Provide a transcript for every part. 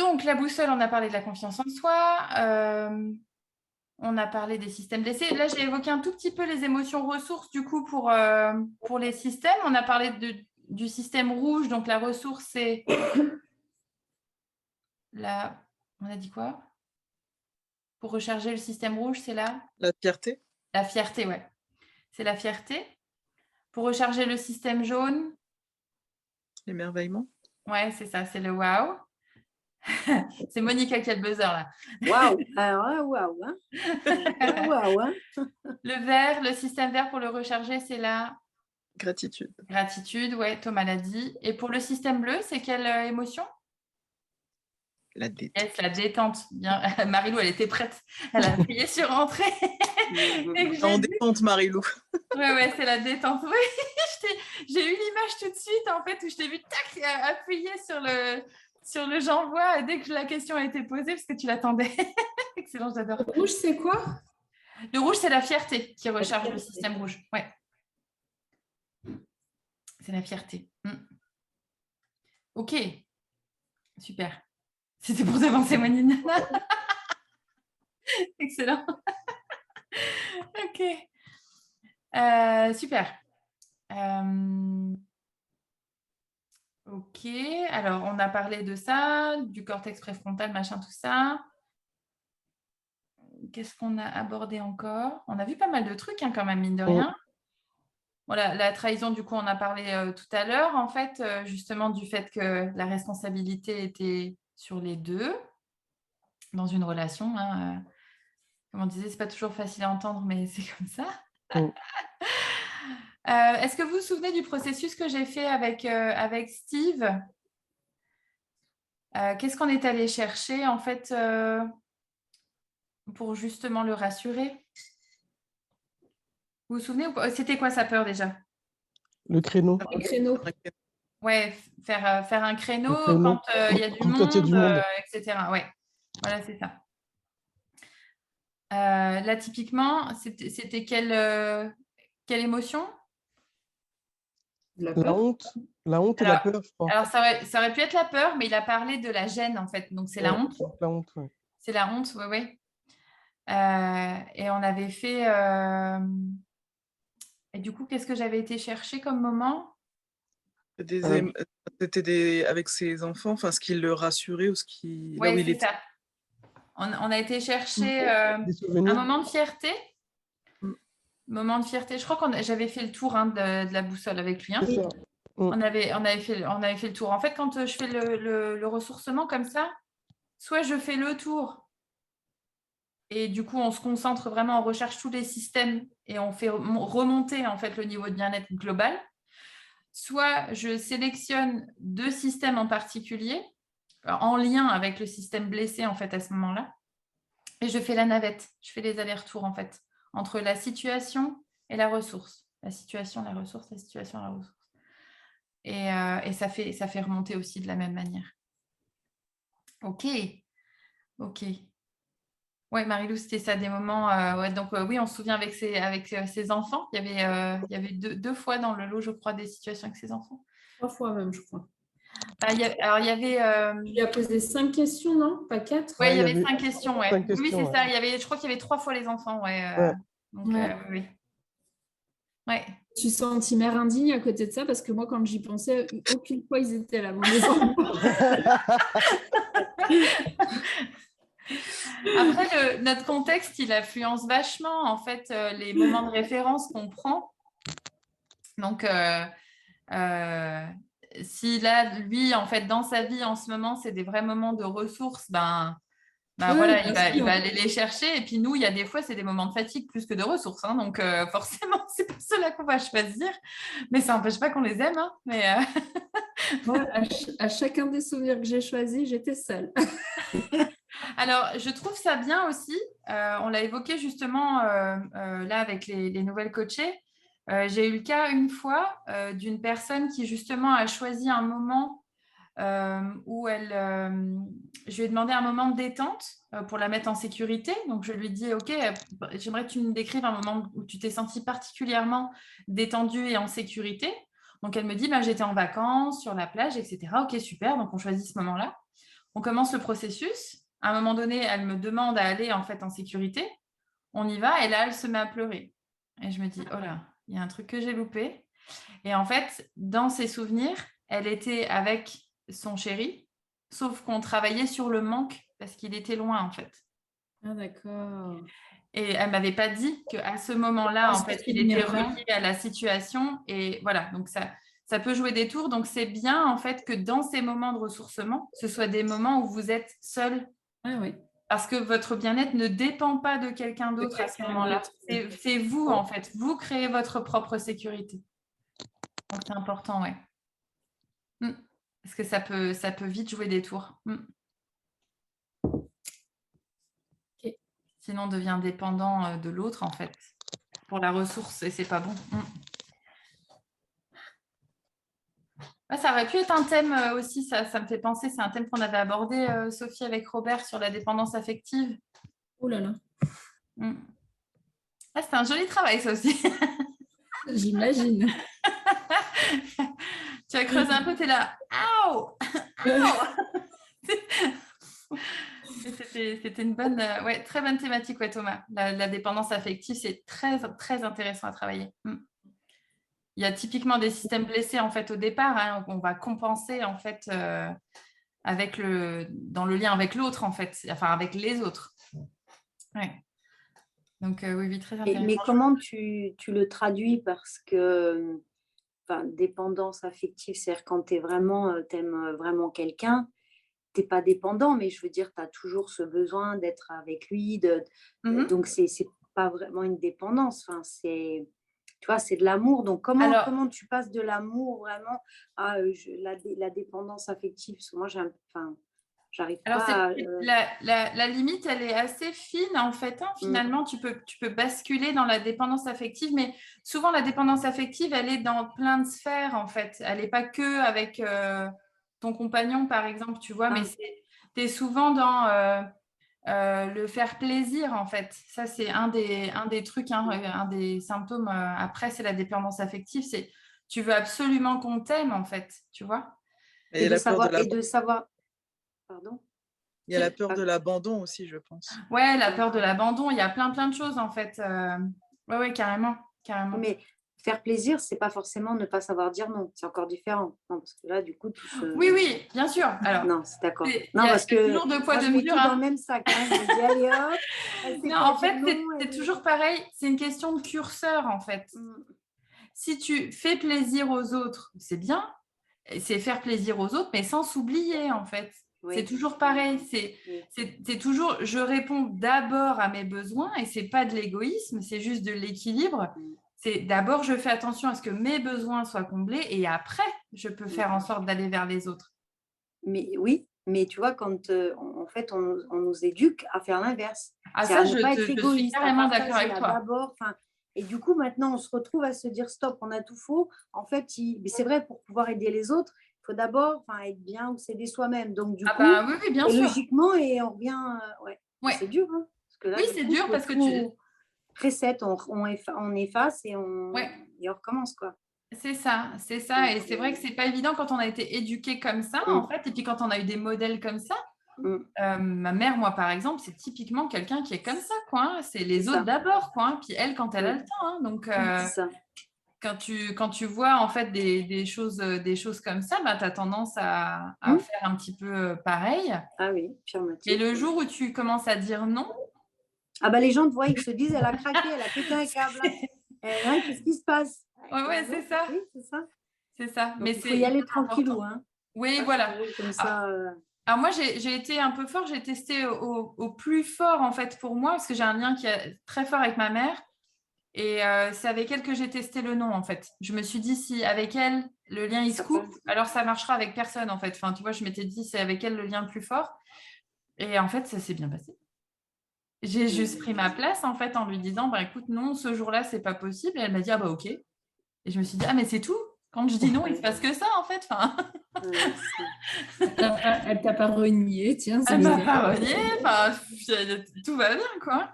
Donc, la boussole, on a parlé de la confiance en soi. On a parlé des systèmes d'essai. Là, j'ai évoqué un tout petit peu les émotions ressources, du coup, pour les systèmes. On a parlé du système rouge. Donc, la ressource, c'est la... On a dit quoi? Pour recharger le système rouge, c'est La fierté. la fierté, ouais. C'est la fierté. Pour recharger le système jaune, L'émerveillement. ouais, c'est ça, c'est le wow. C'est Monica qui a le buzzer, là. Waouh! Alors là, waouh! Hein? Waouh! Hein? Le vert, le système vert pour le recharger, c'est la Gratitude. gratitude, ouais, Thomas l'a dit. Et pour le système bleu, c'est quelle émotion? La détente. Yes, la détente. Bien. Marilou, elle était prête. Elle a appuyé sur entrée. En détente, Marilou. Ouais, c'est la détente. Oui, j'ai eu l'image tout de suite, en fait, où je t'ai vu tac, appuyer sur le j'envoie dès que la question a été posée, parce que tu l'attendais. Excellent, j'adore. Le rouge, c'est quoi? Le rouge, c'est la fierté qui recharge le système rouge. Ouais. C'est la fierté. Ok. Super. C'était pour t'avancer, Monine. Excellent. Ok. Super. Ok. Alors, on a parlé de ça, du cortex préfrontal, machin, tout ça. Qu'est-ce qu'on a abordé encore? On a vu pas mal de trucs, hein, quand même, mine de rien. Voilà, la trahison, du coup, on a parlé tout à l'heure, en fait, justement, du fait que la responsabilité était sur les deux dans une relation. Hein, comme on disait, c'est pas toujours facile à entendre, mais c'est comme ça. Est-ce que vous vous souvenez du processus que j'ai fait avec Steve? Qu'est-ce qu'on est allé chercher, en fait, pour justement le rassurer? Vous vous souvenez? C'était quoi sa peur déjà? Le créneau. Le créneau. Ouais, faire un créneau créneau. quand il y a du Quand il y a du monde. etc. Ouais, voilà, c'est ça. Là, typiquement, c'était quelle émotion? La La peur. honte. La honte et la peur, je crois. Alors, ça aurait pu être la peur, mais il a parlé de la gêne, en fait. Donc, c'est la honte. La honte, ouais. C'est la honte, oui, oui. Et on avait fait... Et du coup, qu'est-ce que j'avais été chercher comme moment? C'était avec ses enfants, enfin, ce qui le rassurait ou ce qui... là où Oui, il c'est était. ça. On a été chercher Des un souvenirs. moment de fierté. Mm. Moment de fierté. Je crois que j'avais fait le tour, hein, de la boussole avec lui. Hein. C'est ça. On avait fait le tour. En fait, quand je fais le ressourcement comme ça, soit je fais le tour et du coup, on se concentre vraiment, on recherche tous les systèmes et on fait remonter en fait le niveau de bien-être global. Soit je sélectionne 2 systèmes en particulier en lien avec le système blessé en fait à ce moment-là et je fais la navette. Je fais les allers-retours en fait entre la situation et la ressource. La situation, la ressource, la situation, la ressource. Et ça fait remonter aussi de la même manière. Ok. Ouais, Marilou, c'était ça, des moments. Ouais, donc, oui, on se souvient avec ses enfants. Il y avait deux fois dans le lot, je crois, des situations avec ses enfants. 3 fois même, je crois. Alors, il y avait. Tu lui as posé 5 questions, non? Pas 4? Ouais, il y avait 5 questions. Ouais. 5 Oui, questions, c'est ça. Je crois qu'il y avait 3 fois les enfants. Ouais. Ouais. Donc, Ouais. oui. Ouais. Je suis sentie mère indigne à côté de ça parce que moi, quand j'y pensais, aucune fois ils étaient là, mes enfants. Après, notre contexte, il influence vachement, en fait, les moments de référence qu'on prend. Donc, si là, lui, en fait, dans sa vie en ce moment, c'est des vrais moments de ressources, Oui, voilà, bien sûr. il va aller les chercher. Et puis nous, il y a des fois, c'est des moments de fatigue plus que de ressources. Hein, donc forcément, c'est pas ceux-là qu'on va choisir. Mais ça n'empêche pas qu'on les aime. Hein, mais, Moi, à chacun des souvenirs que j'ai choisis, j'étais seule. Alors, je trouve ça bien aussi. On l'a évoqué justement là avec les nouvelles coachées. J'ai eu le cas une fois d'une personne qui justement a choisi un moment où je lui ai demandé un moment de détente pour la mettre en sécurité. Donc, je lui ai dit, OK, j'aimerais que tu me décrives un moment où tu t'es sentie particulièrement détendue et en sécurité. Donc, elle me dit, j'étais en vacances, sur la plage, etc. OK, super. Donc, on choisit ce moment-là. On commence le processus. À un moment donné, elle me demande à aller en fait en sécurité. On y va et là, elle se met à pleurer. Et je me dis, oh là, il y a un truc que j'ai loupé. Et en fait, dans ses souvenirs, elle était avec son chéri, sauf qu'on travaillait sur le manque parce qu'il était loin en fait. Ah, d'accord. Et elle m'avait pas dit qu'à ce moment-là, en fait, il était relié à la situation. Et voilà, donc ça peut jouer des tours. Donc, c'est bien, en fait, que dans ces moments de ressourcement, ce soit des moments où vous êtes seul. Ah oui. Parce que votre bien-être ne dépend pas de quelqu'un d'autre à ce moment-là. C'est vous, en fait. Vous créez votre propre sécurité. Donc, c'est important, ouais. Parce que ça peut vite jouer des tours. Sinon, on devient dépendant de l'autre, en fait, pour la ressource, et c'est pas bon. Ça aurait pu être un thème aussi, ça me fait penser, c'est un thème qu'on avait abordé, Sophie, avec Robert, sur la dépendance affective. Oh là là. C'était un joli travail, ça aussi. J'imagine. Tu as creusé un peu, tu es là. Aouh. C'était une bonne, très bonne thématique, Thomas. La dépendance affective, c'est très, très intéressant à travailler. Il y a typiquement des systèmes blessés en fait au départ, hein, on va compenser en fait dans le lien avec l'autre en fait, enfin avec les autres. Ouais. Donc oui, très intéressant. Mais comment tu le traduis, parce que dépendance affective, c'est-à-dire quand tu aimes vraiment quelqu'un, tu n'es pas dépendant, mais je veux dire, tu as toujours ce besoin d'être avec lui, donc c'est pas vraiment une dépendance, c'est, tu vois, c'est de l'amour. Donc comment tu passes de l'amour vraiment à la dépendance affective? Parce que moi j'arrive pas la limite, elle est assez fine en fait, hein. Finalement, tu peux basculer dans la dépendance affective, mais souvent la dépendance affective, elle est dans plein de sphères en fait. Elle n'est pas que avec ton compagnon par exemple, tu vois, mais tu es souvent dans le faire plaisir en fait. Ça, c'est un des trucs, hein, un des symptômes. Après, c'est la dépendance affective, c'est tu veux absolument qu'on t'aime en fait, tu vois. Et de savoir. Pardon. Il y a la peur de l'abandon aussi, je pense. Ouais, la peur de l'abandon. Il y a plein de choses en fait. Ouais, carrément. Mais faire plaisir, c'est pas forcément ne pas savoir dire non. C'est encore différent. Non, parce que là, du coup, Oui, bien sûr. Alors, non, c'est d'accord. Non, parce que toujours deux poids, deux mesures. Dans le même sac. Hein. Je me dis, allez hop. Non, en fait, c'est toujours pareil. C'est une question de curseur en fait. Si tu fais plaisir aux autres, c'est bien. C'est faire plaisir aux autres, mais sans s'oublier en fait. Oui. C'est toujours pareil. C'est toujours, je réponds d'abord à mes besoins et c'est pas de l'égoïsme, c'est juste de l'équilibre. C'est d'abord, je fais attention à ce que mes besoins soient comblés et après, je peux faire en sorte d'aller vers les autres. Mais oui, mais tu vois, quand en fait, on nous éduque à faire l'inverse. Ça, je suis carrément d'accord avec toi. D'abord, et du coup, maintenant, on se retrouve à se dire stop, on a tout faux. En fait, c'est vrai, pour pouvoir aider les autres, il faut d'abord être bien ou s'aider soi-même. Donc, du coup, oui, bien sûr. Logiquement, et on revient. C'est dur. Hein, parce que là, oui, c'est dur parce que tu. Reset, on efface et on recommence, quoi. C'est ça. Et c'est vrai que c'est pas évident quand on a été éduqué comme ça, en fait. Et puis quand on a eu des modèles comme ça. Ma mère, moi, par exemple, c'est typiquement quelqu'un qui est comme ça, quoi. Hein. C'est les autres d'abord, quoi. Hein. Puis elle, quand elle a le temps. Hein. Donc, quand tu vois, en fait, des choses comme ça, tu as tendance à faire un petit peu pareil. Ah oui, et le jour où tu commences à dire non. Les gens te voient, ils se disent, elle a craqué, elle a pété un câble. Qu'est-ce qui se passe? Ouais, c'est ça. Oui, c'est ça. C'est ça. Donc, mais il faut y aller tranquillou. Hein. Oui, voilà. Comme ça, Alors moi, j'ai été un peu fort. J'ai testé au plus fort, en fait, pour moi, parce que j'ai un lien qui est très fort avec ma mère. Et c'est avec elle que j'ai testé le non, en fait. Je me suis dit, si avec elle, le lien, il se coupe, alors ça marchera avec personne, en fait. Enfin, tu vois, je m'étais dit, c'est avec elle le lien le plus fort. Et en fait, ça s'est bien passé. J'ai juste pris ma place, en fait, en lui disant, écoute, non, ce jour-là, c'est pas possible. Et elle m'a dit, ok. Et je me suis dit, mais c'est tout. Quand je dis non, il se passe que ça, en fait. Elle t'a pas renié, tiens. Elle m'a pas renié. Tout va bien, quoi.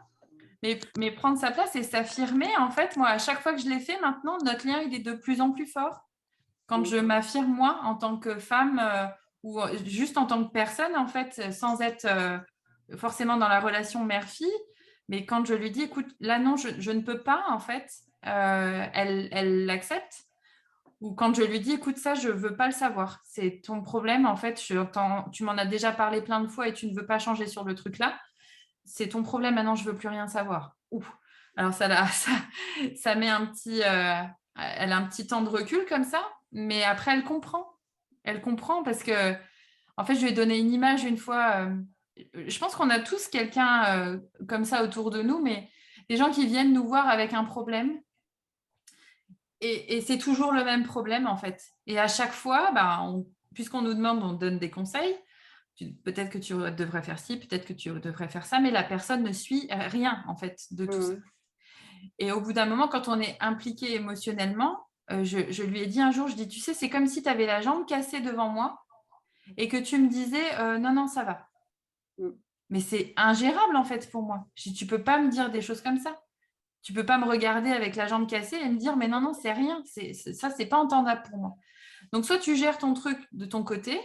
Mais prendre sa place et s'affirmer, en fait, moi, à chaque fois que je l'ai fait, maintenant, notre lien, il est de plus en plus fort. Quand je m'affirme, moi, en tant que femme ou juste en tant que personne, en fait, sans être forcément dans la relation mère-fille. Mais quand je lui dis, écoute, là, non, je ne peux pas, en fait, elle l'accepte. Ou quand je lui dis, écoute, ça, je ne veux pas le savoir. C'est ton problème, en fait. Tu m'en as déjà parlé plein de fois et tu ne veux pas changer sur le truc là. C'est ton problème, maintenant, je ne veux plus rien savoir. Ouf. Alors, ça met un petit... elle a un petit temps de recul comme ça, mais après, elle comprend. Elle comprend parce que, en fait, je lui ai donné une image une fois. Je pense qu'on a tous quelqu'un comme ça autour de nous, mais des gens qui viennent nous voir avec un problème. Et c'est toujours le même problème, en fait. Et à chaque fois, puisqu'on nous demande, on donne des conseils. Peut-être que tu devrais faire ci, peut-être que tu devrais faire ça, mais la personne ne suit rien, en fait, de tout ça. Et au bout d'un moment, quand on est impliqué émotionnellement, je lui ai dit un jour, je dis, tu sais, c'est comme si tu avais la jambe cassée devant moi et que tu me disais, non, non, ça va. Mais c'est ingérable, en fait, pour moi. Je dis, tu peux pas me dire des choses comme ça. Tu peux pas me regarder avec la jambe cassée et me dire, mais non, non, c'est rien. Ça, c'est pas entendable pour moi. Donc, soit tu gères ton truc de ton côté,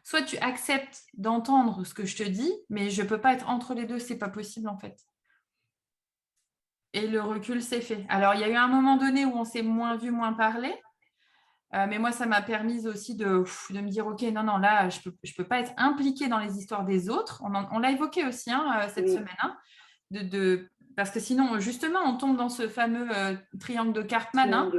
soit tu acceptes d'entendre ce que je te dis, mais je peux pas être entre les deux, c'est pas possible, en fait. Et le recul s'est fait. Alors, il y a eu un moment donné où on s'est moins vu, moins parlé. Mais moi, ça m'a permis aussi de me dire, OK, non, non, là, je peux pas être impliquée dans les histoires des autres. On l'a évoqué aussi cette semaine. Hein, parce que sinon, justement, on tombe dans ce fameux triangle de Cartman,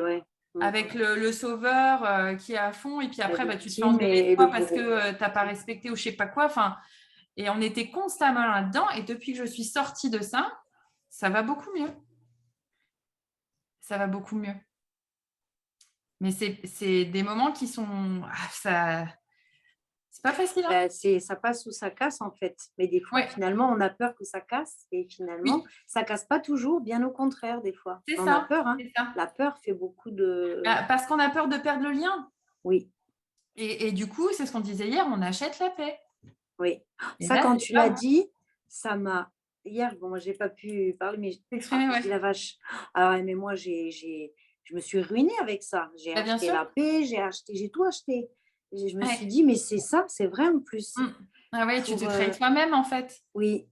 avec le sauveur qui est à fond. Et puis après, tu te fais engueuler toi parce que tu n'as pas respecté ou je ne sais pas quoi. Et on était constamment là-dedans. Et depuis que je suis sortie de ça, ça va beaucoup mieux. Ça va beaucoup mieux. Mais c'est des moments qui sont... c'est pas facile. Hein, ça passe ou ça casse, en fait. Mais des fois, finalement, on a peur que ça casse. Et finalement, ça casse pas toujours. Bien au contraire, des fois. On a peur. Hein. La peur fait beaucoup de... parce qu'on a peur de perdre le lien. Oui. Et du coup, c'est ce qu'on disait hier, on achète la paix. Oui. Et ça, là, quand tu l'as dit, ça m'a... Hier, bon, moi, j'ai pas pu parler, mais je dis la vache. Alors, mais moi, je me suis ruinée avec ça. J'ai acheté la paix, j'ai tout acheté. Je me suis dit, mais c'est ça, c'est vrai en plus. Ah ouais, tu te traites toi-même, en fait. Oui.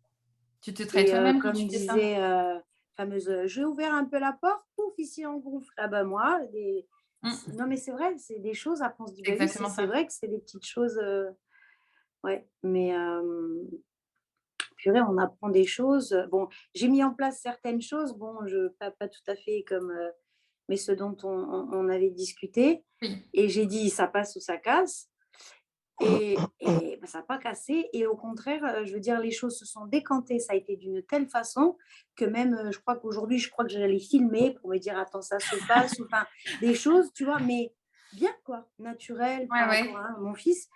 Tu te traites toi-même comme disait fameuse, j'ai ouvert un peu la porte, pouf, ici en groupe. Ah ben moi, non mais c'est vrai, c'est des choses, après on se dit, c'est vrai que c'est des petites choses. Ouais, mais purée, on apprend des choses. Bon, j'ai mis en place certaines choses, bon, pas tout à fait comme... mais ce dont on avait discuté. Oui. Et j'ai dit, ça passe ou ça casse. Et ça n'a pas cassé. Et au contraire, je veux dire, les choses se sont décantées. Ça a été d'une telle façon que même, je crois qu'aujourd'hui, que j'allais filmer pour me dire, attends, ça se passe. Enfin, des choses, tu vois, mais bien, quoi, naturel par rapport à mon fils.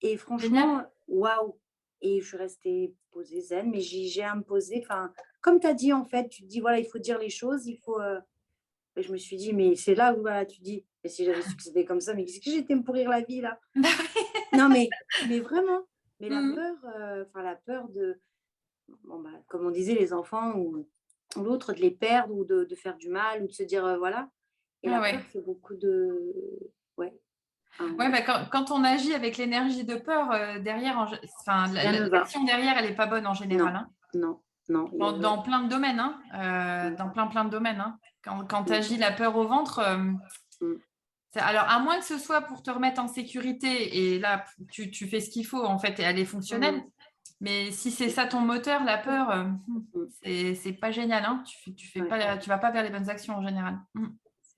Et franchement, waouh. Et je suis restée posée zen, mais j'ai à me poser. Enfin, comme tu as dit, en fait, tu te dis, voilà, il faut dire les choses, il faut... Et je me suis dit, mais c'est là où tu dis, mais si j'avais su que c'était comme ça, mais qu'est-ce que j'étais me pourrir la vie là? Non, mais vraiment. Mais la peur de, comme on disait, les enfants ou l'autre, de les perdre ou de faire du mal ou de se dire, voilà. Et la peur fait beaucoup de... quand on agit avec l'énergie de peur, derrière, l'action derrière, elle n'est pas bonne en général. Non. Dans plein de domaines. Dans plein de domaines. Hein. Quand tu agis la peur au ventre, alors à moins que ce soit pour te remettre en sécurité et là, tu fais ce qu'il faut en fait et elle est fonctionnelle. Mais si c'est ça ton moteur, la peur, c'est pas génial. Hein. Tu vas pas vers les bonnes actions en général.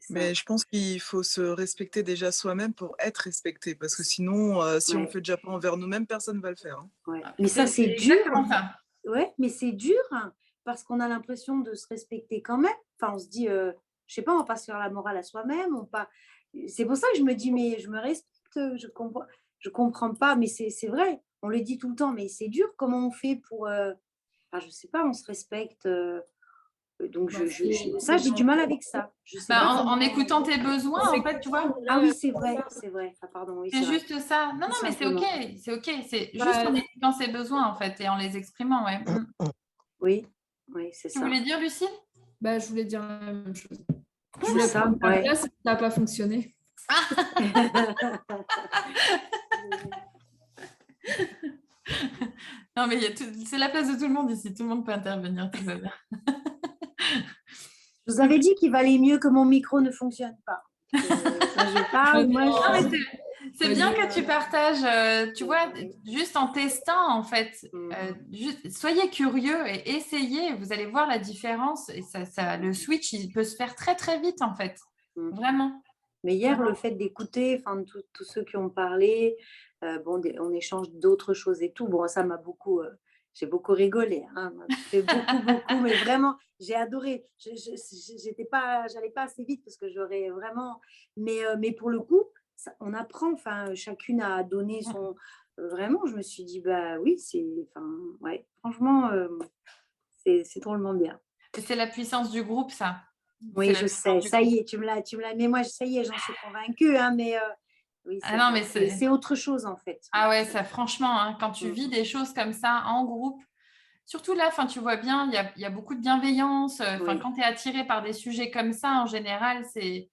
Mais je pense qu'il faut se respecter déjà soi-même pour être respecté. Parce que sinon, si on ne le fait déjà pas envers nous-mêmes, personne ne va le faire. Hein. Mais ça, c'est dur. Ouais, mais c'est dur hein, parce qu'on a l'impression de se respecter quand même. Enfin, on se dit, je sais pas, on va pas se faire la morale à soi-même. C'est pour ça que je me dis, mais je me respecte, je comprends pas. Mais c'est vrai, on le dit tout le temps, mais c'est dur. Comment on fait pour... je sais pas, on se respecte... Donc, j'ai du mal avec ça. Je sais en écoutant tes besoins, en fait, tu vois. Ah oui, c'est vrai. Ah, pardon, oui, c'est juste ça. Non, mais c'est OK. C'est OK. C'est juste en écoutant ses besoins, en fait, et en les exprimant, ouais. Oui, c'est ça. Tu voulais dire, Lucie? Je voulais dire la même chose. Je voulais prendre ta place, ça n'a pas fonctionné. Non, mais c'est la place de tout le monde ici. Tout le monde peut intervenir. Tout va bien. Je vous avais dit qu'il valait mieux que mon micro ne fonctionne pas. Je parle, moi, non, c'est bien que tu partages, tu vois, juste en testant, en fait. Soyez curieux et essayez. Vous allez voir la différence. Et le switch, il peut se faire très, très vite, en fait. Vraiment. Mais hier, le fait d'écouter tous ceux qui ont parlé, on échange d'autres choses et tout. Bon, ça m'a beaucoup... j'ai beaucoup rigolé, hein, fait beaucoup, mais vraiment, j'ai adoré. J'allais pas assez vite parce que j'aurais vraiment... Mais pour le coup, on apprend, chacune a donné son... vraiment, je me suis dit, bah oui, ouais, franchement, c'est drôlement bien. C'est la puissance du groupe, ça. Oui, je sais, ça y est, tu me l'as, mais moi, ça y est, j'en suis convaincue, hein, mais... oui, c'est autre chose en fait. Ah ouais, ça franchement, hein, quand tu vis des choses comme ça en groupe, surtout là, tu vois bien, il y a beaucoup de bienveillance. Quand tu es attiré par des sujets comme ça, en général, c'est...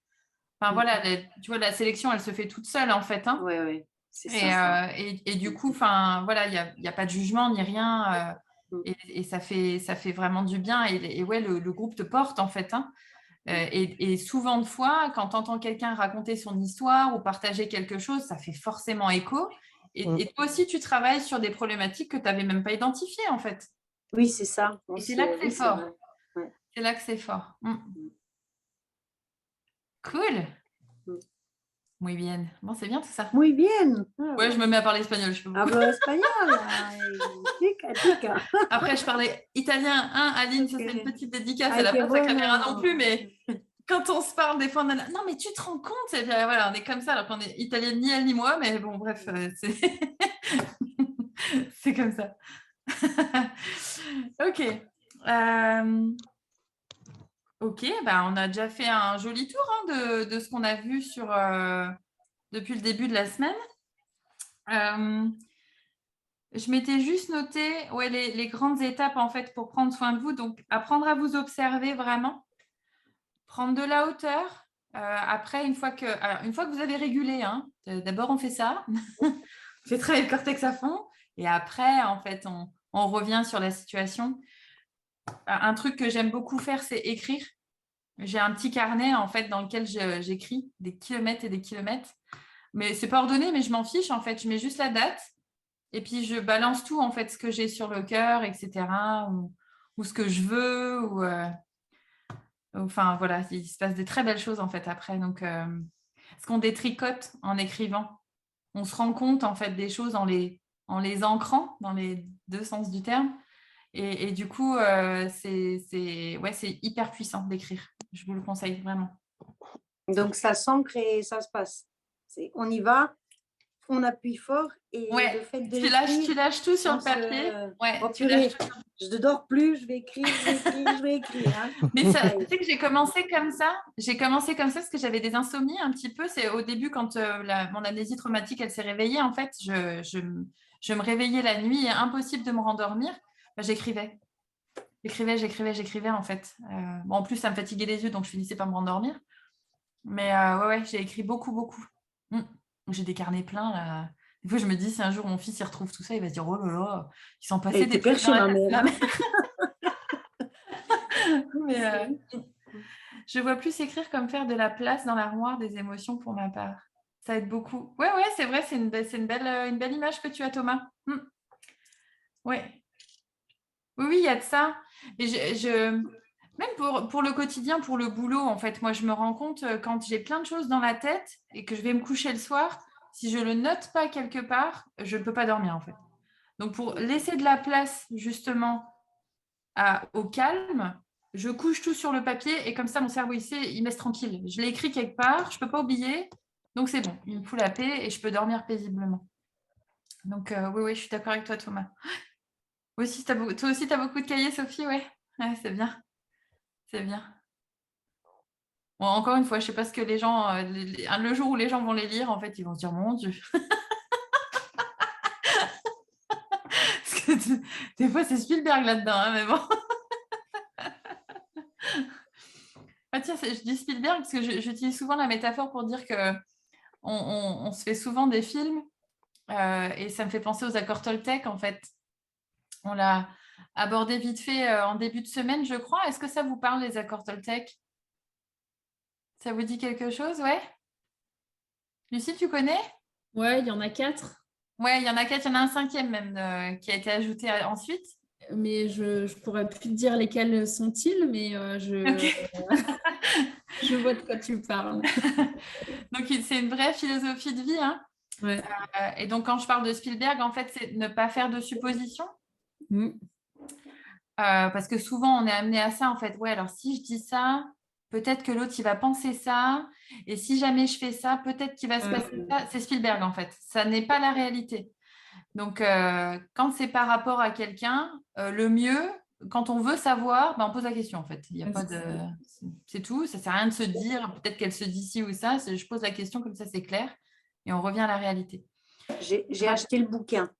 voilà, tu vois, la sélection, elle se fait toute seule en fait. Hein. Oui, c'est ça. Et du coup, voilà, il n'y a pas de jugement ni rien. Et ça fait vraiment du bien. Et ouais, le groupe te porte en fait. Hein. Et souvent de fois, quand tu entends quelqu'un raconter son histoire ou partager quelque chose, ça fait forcément écho. Et toi aussi, tu travailles sur des problématiques que tu n'avais même pas identifiées, en fait. Oui, c'est ça. Et c'est là que c'est fort. Ouais. C'est là que c'est fort. Cool. Muy bien. Bon, c'est bien tout ça. Muy bien. Ouais, je me mets à parler espagnol. Hablo espagnol. Après, je parlais italien. Hein, Aline, ça c'est une petite dédicace. Elle n'a pas sa caméra non plus, mais quand on se parle, des fois, on a non, mais tu te rends compte? Et puis, voilà, on est comme ça, alors qu'on est italienne, ni elle ni moi, mais bon, bref, c'est comme ça. Ok. Ok, on a déjà fait un joli tour de ce qu'on a vu depuis le début de la semaine. Je m'étais juste noté les grandes étapes en fait pour prendre soin de vous. Donc, apprendre à vous observer vraiment, prendre de la hauteur. Après, une fois que vous avez régulé, hein, d'abord on fait ça, on fait travailler le cortex à fond, et après, en fait, on revient sur la situation. Un truc que j'aime beaucoup faire, c'est écrire. J'ai un petit carnet en fait dans lequel j'écris des kilomètres et des kilomètres. Mais c'est pas ordonné, mais je m'en fiche en fait. Je mets juste la date et puis je balance tout en fait, ce que j'ai sur le cœur, etc. Ou ce que je veux. Enfin voilà, il se passe des très belles choses en fait après. Donc, ce qu'on détricote en écrivant, on se rend compte en fait des choses en les ancrant dans les deux sens du terme. Et du coup, c'est hyper puissant d'écrire. Je vous le conseille vraiment. Donc, ça s'ancre et ça se passe. On y va, on appuie fort et le fait de tu lâches tout sur le papier. Je ne dors plus, je vais écrire. Hein. Mais tu sais que j'ai commencé comme ça. J'ai commencé comme ça parce que j'avais des insomnies un petit peu. C'est au début quand mon amnésie traumatique, elle s'est réveillée. En fait, je me réveillais la nuit et impossible de me rendormir. J'écrivais. J'écrivais en fait. En plus, ça me fatiguait les yeux, donc je finissais par me rendormir. Mais j'ai écrit beaucoup. J'ai des carnets pleins là. Des fois, je me dis, si un jour mon fils il retrouve tout ça, il va se dire, oh là là, ils sont passés des trucs. Mais je vois plus écrire comme faire de la place dans l'armoire des émotions pour ma part. Ça aide beaucoup. Ouais, c'est vrai, c'est une belle image que tu as, Thomas. Ouais. Oui, il y a de ça. Et même pour le quotidien, pour le boulot, en fait, moi, je me rends compte quand j'ai plein de choses dans la tête et que je vais me coucher le soir, si je ne le note pas quelque part, je ne peux pas dormir, en fait. Donc, pour laisser de la place, justement, au calme, je couche tout sur le papier et comme ça, mon cerveau, il me laisse tranquille. Je l'ai écrit quelque part, je ne peux pas oublier. Donc, c'est bon. Il me fout la paix et je peux dormir paisiblement. Donc, oui, je suis d'accord avec toi, Thomas. Toi aussi, tu as beaucoup de cahiers, Sophie, ouais, c'est bien. C'est bien. Bon, encore une fois, je ne sais pas ce que les gens... le jour où les gens vont les lire, en fait, ils vont se dire, mon Dieu. Parce que des fois, c'est Spielberg là-dedans, hein, mais bon. Tiens, je dis Spielberg parce que j'utilise souvent la métaphore pour dire qu'on se fait souvent des films et ça me fait penser aux accords Toltec, en fait. On l'a abordé vite fait en début de semaine, je crois. Est-ce que ça vous parle, les accords Toltec? Ça vous dit quelque chose? Ouais. Lucie, tu connais? Ouais, il y en a 4. Ouais, il y en a 4, il y en a un 5e même qui a été ajouté ensuite. Mais je pourrais plus te dire lesquels sont-ils, mais je vois de quoi tu parles. Donc, c'est une vraie philosophie de vie. Hein. Ouais. Et donc, quand je parle de Spielberg, en fait, c'est ne pas faire de suppositions. Parce que souvent, on est amené à ça, en fait. Ouais, alors si je dis ça, peut-être que l'autre, il va penser ça. Et si jamais je fais ça, peut-être qu'il va se passer ça. C'est Spielberg, en fait. Ça n'est pas la réalité. Donc, quand c'est par rapport à quelqu'un, le mieux, quand on veut savoir, on pose la question, en fait. Il y a pas de... C'est tout. Ça ne sert à rien de se dire, peut-être qu'elle se dit ci ou ça. Je pose la question, comme ça, c'est clair. Et on revient à la réalité. J'ai acheté le bouquin.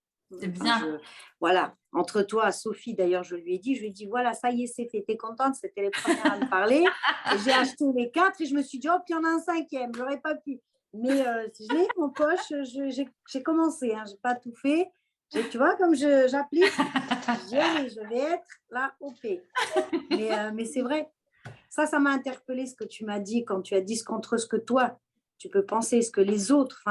C'est bien. Voilà, entre toi, Sophie, d'ailleurs, je lui ai dit, voilà, ça y est, c'est fait, t'es contente, c'était les premières à me parler. Et j'ai acheté les 4 et je me suis dit, oh, puis il y en a un 5e, j'aurais pas pu. Mais je l'ai, mon poche, j'ai commencé, hein, j'ai pas tout fait. Tu vois, comme j'applique, je vais être là, OP. Mais c'est vrai, ça m'a interpellée ce que tu m'as dit quand tu as dit contre ce que toi, tu peux penser, ce que les autres,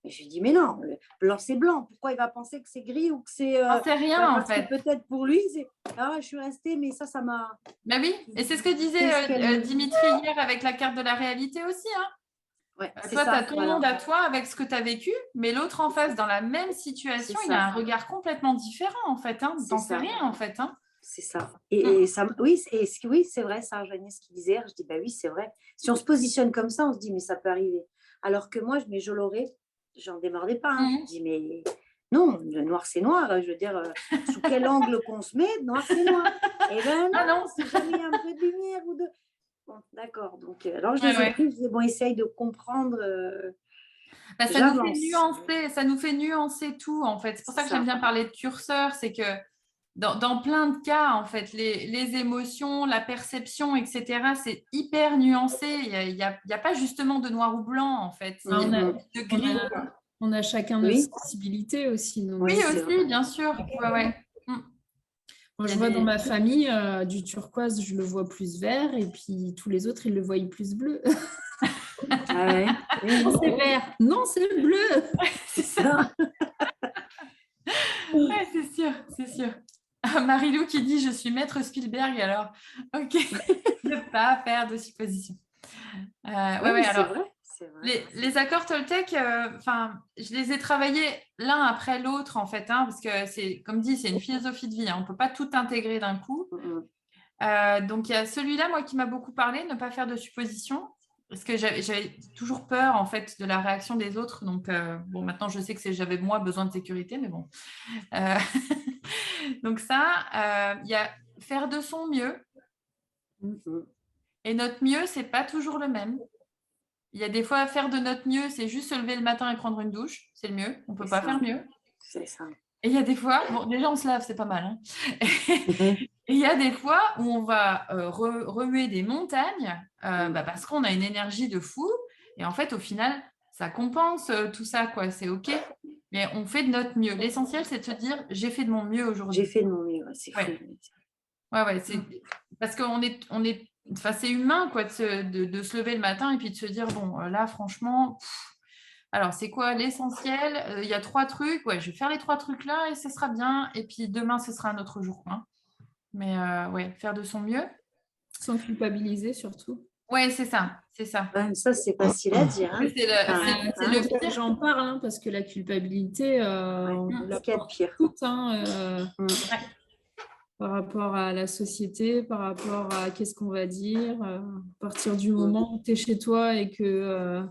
Et je lui dis, mais non, le blanc, c'est blanc. Pourquoi il va penser que c'est gris ou que c'est... c'est rien, en fait. Peut-être pour lui, c'est... Ah, je suis restée, mais ça m'a... Ben oui, et c'est ce que disait Dimitri hier avec la carte de la réalité aussi. Hein. Ouais, toi, tu as ton monde à toi avec ce que tu as vécu, mais l'autre en face, dans la même situation, il a un regard complètement différent, en fait. Hein. T'en sais rien, en fait. Hein. C'est ça. Et ça, oui, c'est vrai, ça rejoignait ce qu'il disait. Je dis, bah oui, c'est vrai. Si on se positionne comme ça, on se dit, mais ça peut arriver. Alors que moi, je l'aurais... J'en démordais pas. Hein. Je dis, mais non, le noir, c'est noir. Je veux dire, sous quel angle qu'on se met, noir, c'est noir. Et ben non, c'est jamais un peu de lumière ou de... Bon, d'accord. Donc, alors, je les ai pris. Je disais, bon, essaye de comprendre. Ça nous fait nuancer tout, en fait. C'est pour ça que j'aime bien parler de curseur. C'est que dans plein de cas, en fait, les émotions, la perception, etc., c'est hyper nuancé. Il y a pas justement de noir ou blanc, en fait. Il y a de gris. On a chacun notre sensibilité aussi. Donc, oui, aussi, bien sûr. Ouais. Moi, je vois dans ma famille, du turquoise, je le vois plus vert, et puis tous les autres, ils le voient plus bleu. Non, c'est vert. Non, c'est bleu. C'est ça. Ouais, c'est sûr. Marilou qui dit, je suis maître Spielberg, alors, ok, ne pas faire de suppositions. Alors, c'est vrai. Les accords Toltec, je les ai travaillés l'un après l'autre, en fait, hein, parce que c'est, comme dit, c'est une philosophie de vie, hein, on ne peut pas tout intégrer d'un coup. Donc, il y a celui-là, moi, qui m'a beaucoup parlé, ne pas faire de suppositions, parce que j'avais toujours peur, en fait, de la réaction des autres. Donc, maintenant, je sais que j'avais, moi, besoin de sécurité, mais bon. Donc ça, il y a faire de son mieux. Et notre mieux, c'est pas toujours le même. Il y a des fois, faire de notre mieux, c'est juste se lever le matin et prendre une douche. C'est le mieux. On peut pas faire mieux. C'est ça. Et il y a des fois, déjà, on se lave, c'est pas mal. Hein. Et il y a des fois où on va remuer des montagnes parce qu'on a une énergie de fou. Et en fait, au final, ça compense tout ça, quoi. C'est OK. Mais on fait de notre mieux. L'essentiel, c'est de se dire, j'ai fait de mon mieux aujourd'hui. J'ai fait de mon mieux, c'est fou. C'est parce qu'on est, c'est humain, quoi, de se lever le matin et puis de se dire, bon, là, franchement, alors, c'est quoi l'essentiel? Il y a 3 trucs. Ouais, je vais faire les 3 trucs là et ce sera bien. Et puis, demain, ce sera un autre jour. Hein. Mais faire de son mieux. Sans culpabiliser, surtout. Ouais, c'est ça. Ça, c'est facile à dire. Hein. C'est le pire. J'en parle, hein, parce que la culpabilité, on la pire. Toute, par rapport à la société, par rapport à qu'est-ce qu'on va dire. À partir du moment où tu es chez toi et que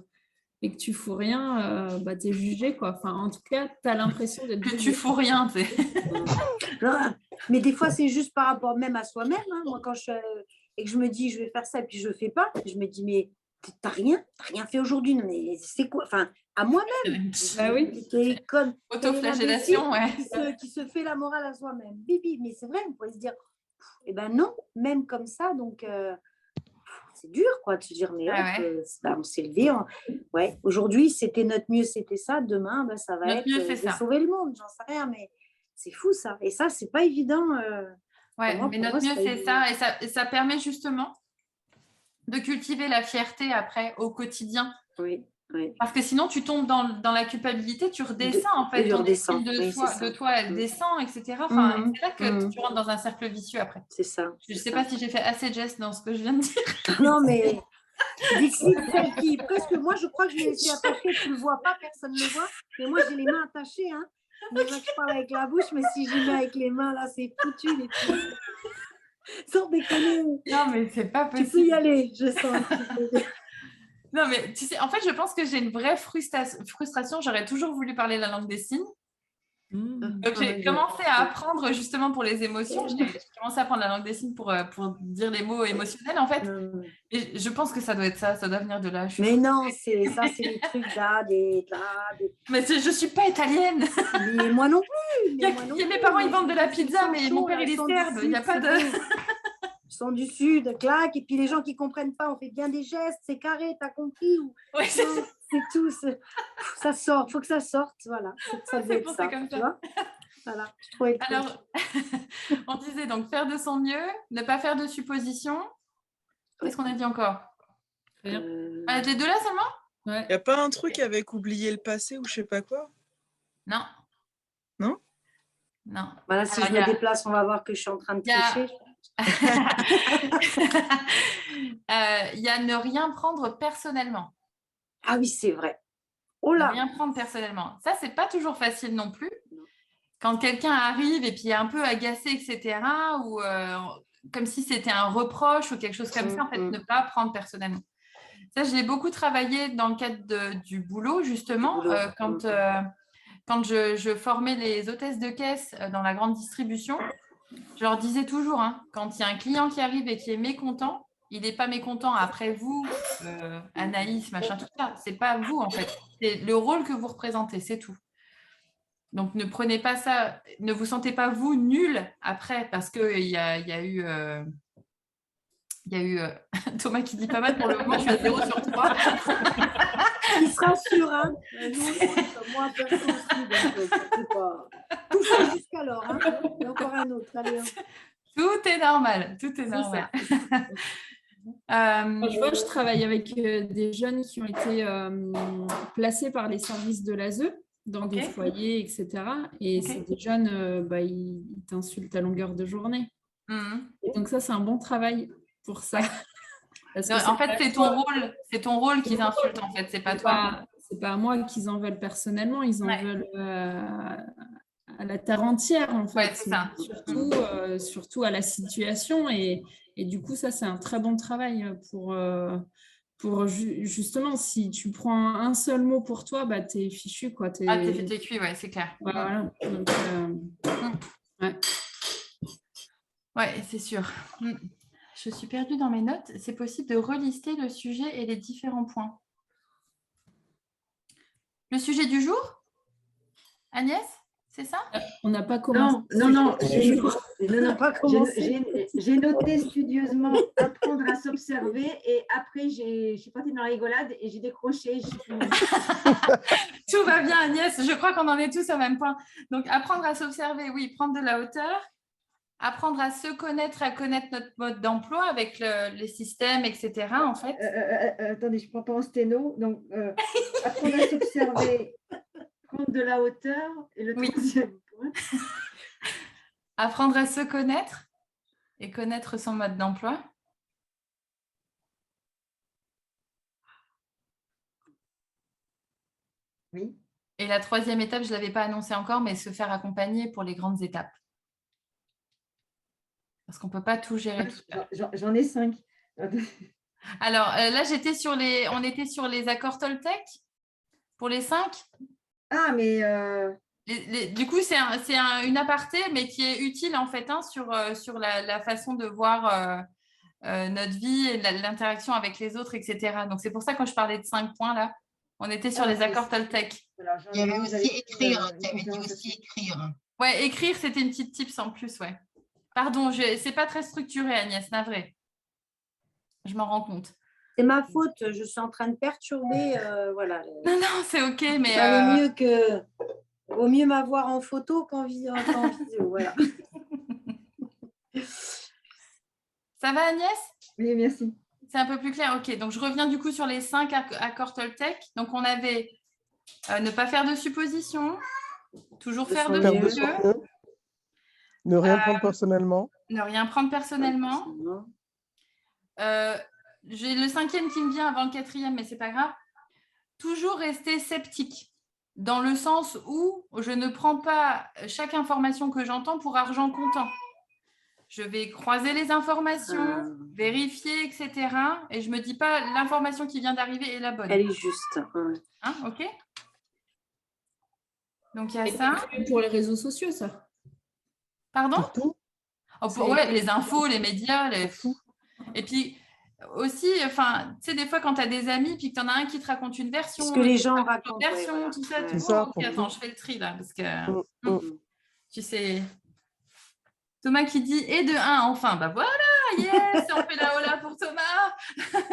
tu fous rien, tu es jugé, quoi. Enfin, en tout cas, tu as l'impression d'être jugé. Que tu fous rien, tu sais. Mais des fois, c'est juste par rapport même à soi-même. Hein. Moi, quand et que je me dis, je vais faire ça, et puis je ne le fais pas, je me dis, mais t'as rien fait aujourd'hui. Non, mais c'est quoi? Enfin, à moi-même. Ah oui. Comme autoflagellation, qui se fait la morale à soi-même. Bibi, mais c'est vrai, on pourrait se dire, eh ben non, même comme ça, donc c'est dur, quoi, de se dire, mais on s'est levé. Aujourd'hui, c'était notre mieux, c'était ça. Demain, ça va être sauver le monde, j'en sais rien, mais C'est fou ça. Et ça, c'est pas évident. Ouais, moi, mais pour notre moi, mieux, c'est c'est ça. Et ça permet justement de cultiver la fierté après au quotidien. Oui, oui. Parce que sinon, tu tombes dans la culpabilité, tu redescends en fait. Ton estime de toi, elle descend, etc. Enfin, et c'est là que tu rentres dans un cercle vicieux après. C'est ça. Je ne sais pas si j'ai fait assez de gestes dans ce que je viens de dire. Non, mais Dixit, celle qui presque, moi, je crois que je l'ai laissé attacher. Tu ne le vois pas, personne ne le voit. Mais moi, j'ai les mains attachées. Hein. C'est ça que je parle avec la bouche, mais si j'y mets avec les mains, là, c'est foutu. Les filles. Sans déconner. Non, mais c'est pas possible. Tu peux y aller, je sens. Non, mais tu sais, en fait, je pense que j'ai une vraie frustration. J'aurais toujours voulu parler la langue des signes. Donc, j'ai commencé à apprendre justement pour les émotions. J'ai commencé à apprendre la langue des signes pour dire les mots émotionnels, en fait. Et je pense que ça doit être ça doit venir de là. Mais non, c'est les trucs là, Mais je ne suis pas italienne. Mais moi non plus. Mes parents, ils vendent de la pizza, mais mon père, il est serbe. Il n'y a pas de... Ils sont du sud, clac, et puis les gens qui ne comprennent pas, on fait bien des gestes, c'est carré, t'as compris Oui, c'est tout. Ça sort, il faut que ça sorte, voilà. Ça devait être ça, comme tu ça. vois. Voilà, je trouvais le truc. Alors, on disait donc faire de son mieux, ne pas faire de suppositions. Qu'est-ce qu'on a dit encore? Les deux là seulement? Il n'y a pas un truc avec oublier le passé ou je sais pas quoi? Non. Non? Non. Voilà, si je me déplace, on va voir que je suis en train de tricher. Il y a ne rien prendre personnellement. Ah oui, c'est vrai. Oh là. Ne rien prendre personnellement. Ça, c'est pas toujours facile non plus. Quand quelqu'un arrive et puis est un peu agacé, etc., ou comme si c'était un reproche ou quelque chose comme ça, en fait, ne pas prendre personnellement. Ça, je l'ai beaucoup travaillé dans le cadre du boulot, justement, quand je formais les hôtesses de caisse dans la grande distribution. Je leur disais toujours, hein, quand il y a un client qui arrive et qui est mécontent, il n'est pas mécontent après vous, Anaïs, machin, tout ça. Ce n'est pas vous, en fait. C'est le rôle que vous représentez, c'est tout. Donc, ne prenez pas ça, ne vous sentez pas, vous, nul après, parce qu'il y a eu... Thomas qui dit pas mal pour le moment, je suis à 0 sur 3. Il sera sûr, hein. Moi, perso aussi, donc pas... Tout fait jusqu'alors, hein. Et encore un autre, allez. Tout est normal, tout est normal. Je vois, je travaille avec des jeunes qui ont été placés par les services de l'ASE dans des foyers, etc. Et c'est des jeunes, ils t'insultent à longueur de journée. Et donc ça, c'est un bon travail pour ça. Non, en fait, c'est ton rôle qu'ils insultent, en fait, c'est pas toi. C'est pas à moi qu'ils en veulent personnellement, ils en veulent à la terre entière, en fait. Ouais, c'est ça. Surtout à la situation. Et du coup, ça, c'est un très bon travail pour justement, si tu prends un seul mot pour toi, t'es fichu, quoi. T'es cuit, ouais, c'est clair. Voilà. Donc, ouais, c'est sûr. Je suis perdue dans mes notes. C'est possible de relister le sujet et les différents points. Le sujet du jour, Agnès, c'est ça? On n'a pas commencé. Non. J'ai noté studieusement apprendre à s'observer et après, je suis partie dans la rigolade et j'ai décroché. Tout va bien, Agnès. Je crois qu'on en est tous au même point. Donc, apprendre à s'observer, oui, prendre de la hauteur. Apprendre à se connaître, à connaître notre mode d'emploi avec les systèmes, etc. En fait. Attendez, je prends pas en sténo. Donc, apprendre à s'observer, prendre de la hauteur. Et le troisième point. Apprendre à se connaître et connaître son mode d'emploi. Oui. Et la troisième étape, je ne l'avais pas annoncé encore, mais se faire accompagner pour les grandes étapes. Parce qu'on ne peut pas tout gérer tout seul. J'en ai 5. Alors, là, on était sur les accords Toltec pour les 5. Ah, mais... Du coup, c'est une aparté, mais qui est utile, en fait, sur la façon de voir notre vie et l'interaction avec les autres, etc. Donc, c'est pour ça que quand je parlais de 5 points, là, on était sur les accords Toltec. Il y avait aussi écrire. Tu avais dit aussi écrire. Ouais, écrire, c'était une petite tips en plus, ouais. Pardon, c'est pas très structuré, Agnès, navré. Je m'en rends compte. C'est ma faute, je suis en train de perturber, voilà. Non, c'est ok, mais... Ça allait mieux que... Vaut mieux m'avoir en photo qu'en vidéo. Voilà. Ça va, Agnès? Oui, merci. C'est un peu plus clair. Ok, donc je reviens du coup sur les 5 accords Toltec. Donc, on avait ne pas faire de suppositions, toujours faire de Faire son de son mieux, mieux. Ne rien prendre personnellement. ne rien prendre personnellement. J'ai le 5e qui me vient avant le 4e, mais c'est pas grave. Toujours rester sceptique, dans le sens où je ne prends pas chaque information que j'entends pour argent comptant. Je vais croiser les informations, vérifier, etc. Et je ne me dis pas l'information qui vient d'arriver est la bonne. Elle est juste. Hein, ok. Donc, il y a ça. Pour les réseaux sociaux, ça. Pardon? Surtout. Ouais, les infos, les médias, les fous. Et puis aussi, enfin, tu sais, des fois, quand tu as des amis, puis que tu en as un qui te raconte une version, ce que les gens racontent, une version, voilà. tout ça, Ouais. tout ça, ok, pour attends, tout. je fais le tri là, parce que tu Mm. sais. Thomas qui dit et de 1, enfin, bah voilà, yes, on fait la hola pour Thomas.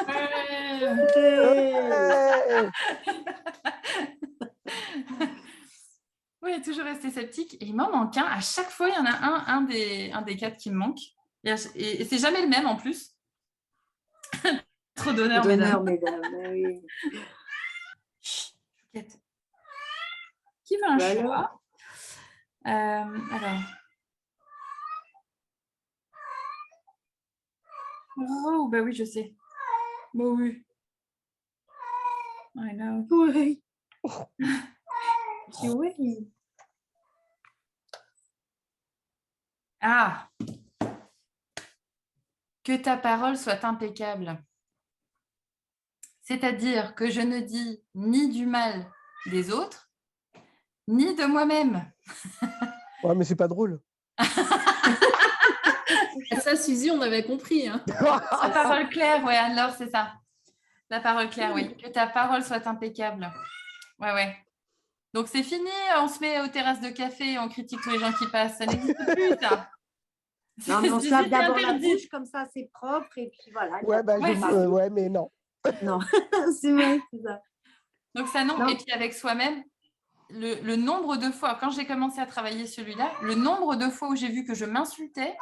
Hey. Oui, toujours rester sceptique. Et il m'en manque un. À chaque fois, il y en a un des 4 qui me manque. Et c'est jamais le même en plus. Trop d'honneur, mesdames. Oui. Qui veut un Bah choix? Alors. Oh, bah oui, je sais. Bah oui. I know. Oui. Oui. Ah! Que ta parole soit impeccable. C'est-à-dire que je ne dis ni du mal des autres, ni de moi-même. Ouais, mais c'est pas drôle. Ça, Suzy, on avait compris. Hein. La parole claire, ouais, Anne-Laure, c'est ça. La parole claire, oui. Que ta parole soit impeccable. Ouais, ouais. Donc, c'est fini, on se met aux terrasses de café, on critique tous les gens qui passent. Ça n'existe plus, ça. Non, mais on se lave d'abord la interdit. bouche, comme ça, c'est propre. Et puis voilà. Ouais, bah, ouais, mais non. Non, c'est vrai, c'est ça. Donc, ça, non. Non. Et puis, avec soi-même, le nombre de fois, quand j'ai commencé à travailler celui-là, le nombre de fois où j'ai vu que je m'insultais.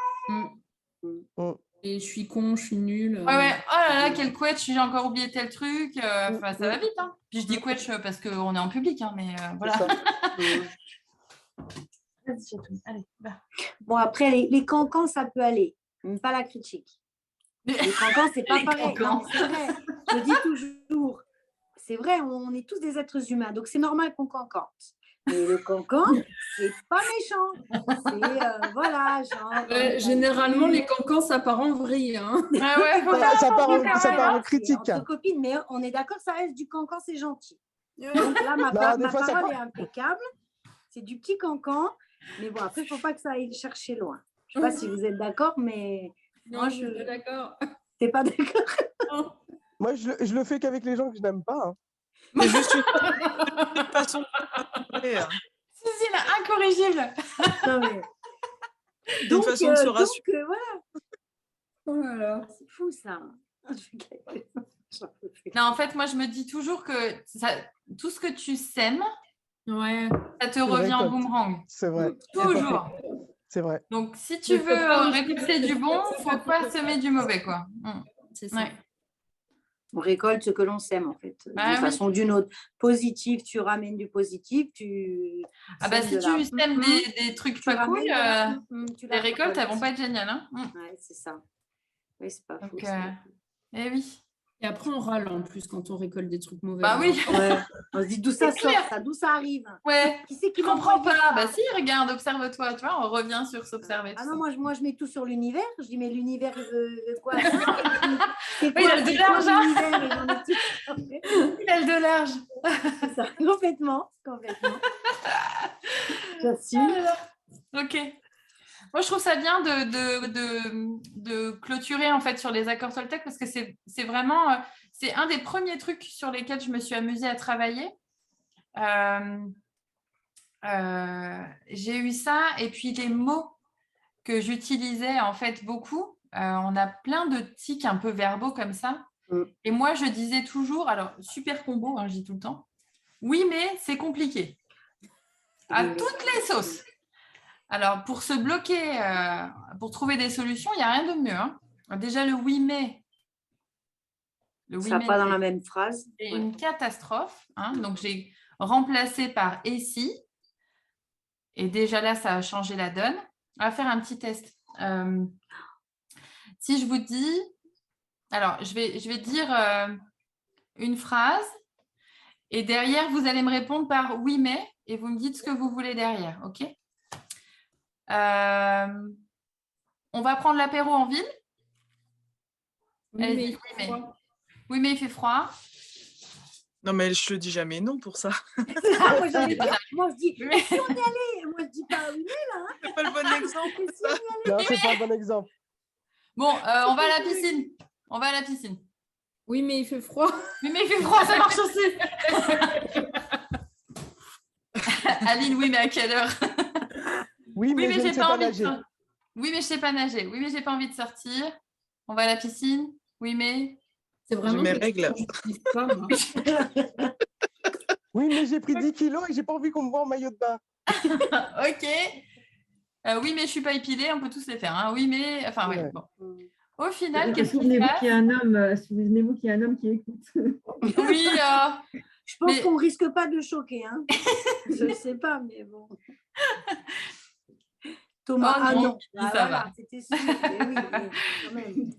Et je suis con, je suis nulle. Ouais, ouais. Oh là là, quelle couette, j'ai encore oublié tel truc. Enfin, ça va vite. Hein. Puis je dis couette parce qu'on est en public, hein, mais voilà. Allez, va. Bon, après, les cancans, ça peut aller, mais pas la critique. Les cancans, c'est pas pareil. Non, mais c'est vrai. Je dis toujours, c'est vrai, on est tous des êtres humains, donc c'est normal qu'on cancante. Mais le cancan, c'est pas méchant. C'est, voilà, genre... généralement, les cancans, ça part en vrille. Hein. Ah ouais, ça part en critique. Entre copines, mais on est d'accord, ça reste du cancan, c'est gentil. Donc là, ma parole est impeccable. C'est du petit cancan. Mais bon, après, il ne faut pas que ça aille chercher loin. Je ne sais pas si vous êtes d'accord, mais... Non, moi, je suis pas d'accord. Tu n'es pas d'accord? Moi, je le fais qu'avec les gens que je n'aime pas. Hein. C'est juste une façon de parler. Suzy, là, incorrigible. Non, mais... Une façon de se rassurer. Voilà. C'est fou, ça. Non, en fait, moi, je me dis toujours que tout ce que tu sèmes, ouais. ça te revient en boomerang. C'est vrai. Toujours. C'est vrai. Donc, si tu veux récolter du bon, il ne faut pas semer du mauvais, quoi. C'est ça. Ouais. On récolte ce que l'on sème, en fait, d'une façon ou d'une autre. Positif, tu ramènes du positif, tu... Ah bah, si tu sèmes des trucs pas cool, les récoltes, elles vont pas être géniales. Hein. Ouais, c'est ça. Oui, c'est pas fou. Eh oui. Et après, on râle en plus quand on récolte des trucs mauvais. Bah oui. Ouais. On se dit d'où ça sort, ça, d'où ça arrive. Ouais. Qui c'est qui comprend pas? Bah si, regarde, observe-toi, tu vois, on revient sur s'observer. Ah non, moi je mets tout sur l'univers. Je dis mais l'univers veut quoi? Il a de l'argent. Il a de l'argent. Complètement. J'assume. Ok. Moi, je trouve ça bien de clôturer en fait sur les accords Toltec parce que c'est vraiment c'est un des premiers trucs sur lesquels je me suis amusée à travailler. J'ai eu ça et puis les mots que j'utilisais en fait beaucoup. On a plein de tics un peu verbaux comme ça. Et moi, je disais toujours, alors super combo, hein, je dis tout le temps, oui, mais c'est compliqué. À toutes les sauces. Alors, pour se bloquer, pour trouver des solutions, il n'y a rien de mieux. Hein. Déjà, le oui, mais. Le Ça oui, pas dans la même phrase. C'est une catastrophe. Hein. Donc, j'ai remplacé par et si. Et déjà là, ça a changé la donne. On va faire un petit test. Si je vous dis... Alors, je vais dire une phrase. Et derrière, vous allez me répondre par oui, mais. Et vous me dites ce que vous voulez derrière. OK ? On va prendre l'apéro en ville. Oui, mais il fait froid. Oui, mais il fait froid. Non, mais je te dis jamais non pour ça. Moi, je dis, mais si on y allait, moi, je dis pas oui, mais là. C'est pas le bon exemple. Ça. Non, c'est pas le bon exemple. Bon, on va à la piscine. On va à la piscine. Oui, mais il fait froid. Oui, mais il fait froid, ça marche aussi. Aline, oui, mais à quelle heure? Oui, mais je ne sais pas nager. Oui, mais je sais pas nager. Oui, mais j'ai pas envie de sortir. On va à la piscine. Oui, mais... C'est vraiment mes règles. Pas, moi. Oui, mais j'ai pris 10 kilos et j'ai pas envie qu'on me voit en maillot de bain. OK. Oui, mais je suis pas épilée. On peut tous les faire. Hein. Oui, mais... Enfin, ouais. Bon. Au final, qu'est-ce qui se passe? Souvenez-vous qu'il y a un homme qui écoute. Oui. Je pense qu'on risque pas de le choquer. Hein. Je sais pas, mais bon. Thomas, non. Ça va. C'était sûr. Oui, quand même.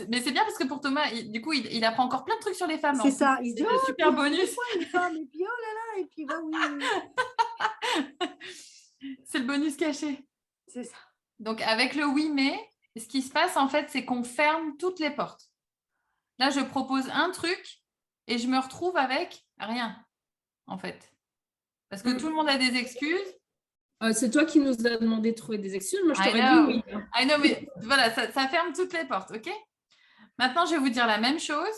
Mais c'est bien parce que pour Thomas, du coup, il apprend encore plein de trucs sur les femmes. C'est ça. Il se dit, super bonus. Les femmes, et puis oh là là, et puis bah oui. C'est le bonus caché. C'est ça. Donc, avec le oui, mais, ce qui se passe, en fait, c'est qu'on ferme toutes les portes. Là, je propose un truc et je me retrouve avec rien, en fait. Parce que tout le monde a des excuses. C'est toi qui nous as demandé de trouver des excuses. Moi, je t'aurais dit oui. I know, mais voilà, ça ferme toutes les portes, OK? Maintenant, je vais vous dire la même chose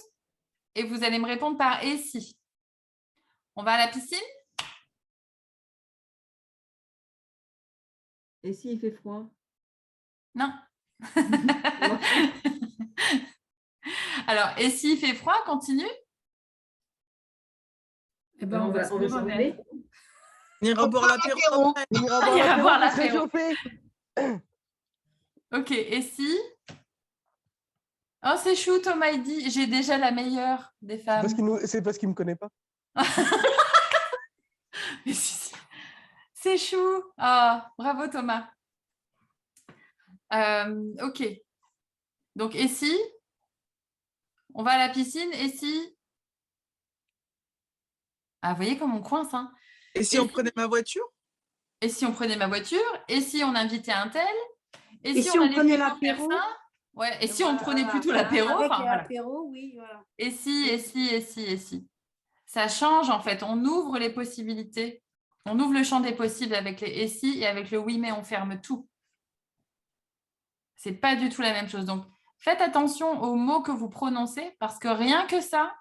et vous allez me répondre par « et si ». On va à la piscine? Et s'il fait froid? Non. Alors, et s'il fait froid, continue? Eh ben, on va se prendre un verre. On ira boire l'apéro. On ira boire l'apéro. Ok, et si... Oh, c'est chou, Thomas, il dit, j'ai déjà la meilleure des femmes. C'est parce qu'il ne me connaît pas. C'est chou. Oh, bravo, Thomas. Ok. Donc, et si on va à la piscine, et si... Ah, vous voyez comme on coince, hein. Et si on prenait ma voiture? Et si on prenait ma voiture? Et si on invitait un tel? Et si on prenait l'apéro? Ouais, et si on prenait plutôt l'apéro? Avec enfin, l'apéro, oui, voilà. Et si. Ça change, en fait. On ouvre les possibilités. On ouvre le champ des possibles avec les et si et avec le oui, mais on ferme tout. C'est pas du tout la même chose. Donc, faites attention aux mots que vous prononcez parce que rien que ça,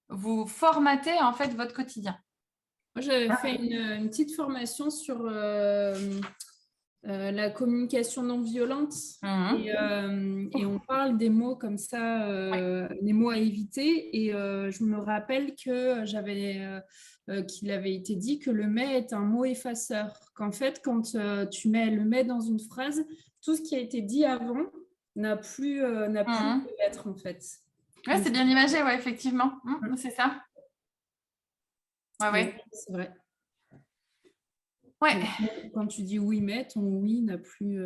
vous formatez, en fait, votre quotidien. Moi, j'avais fait une petite formation sur la communication non violente et on parle des mots comme ça, des mots à éviter. Et je me rappelle que qu'il avait été dit que le mais est un mot effaceur. Qu'en fait, quand tu mets le mais dans une phrase, tout ce qui a été dit avant n'a plus de lettres, en fait. Ouais, c'est bien imagé, ouais, effectivement. C'est ça. Ouais. C'est vrai. Ouais. Quand tu dis oui, mais ton oui n'a plus.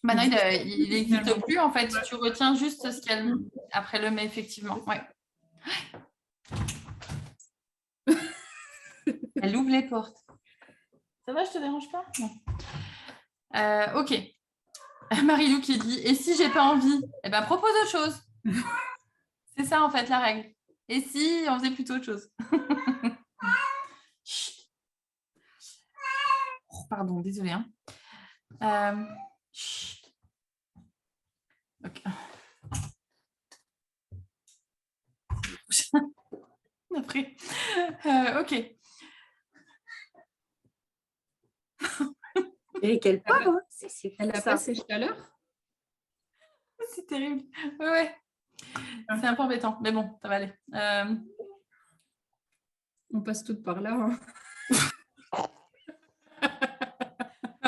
Bah non, il n'existe plus en fait. Tu retiens juste ce qu'il y a après le mais, effectivement. Ouais. Elle ouvre les portes. Ça va, je te dérange pas? Non. Ok. Marilou qui dit et si j'ai pas envie? Eh ben propose autre chose. C'est ça en fait la règle. Et si on faisait plutôt autre chose? Pardon, désolée. Hein. Okay. Après. Ok. Et quelle part, hein. Elle a pas ses chaleurs. C'est terrible. Ouais. C'est un peu embêtant, mais bon, ça va aller. On passe toutes par là. Hein.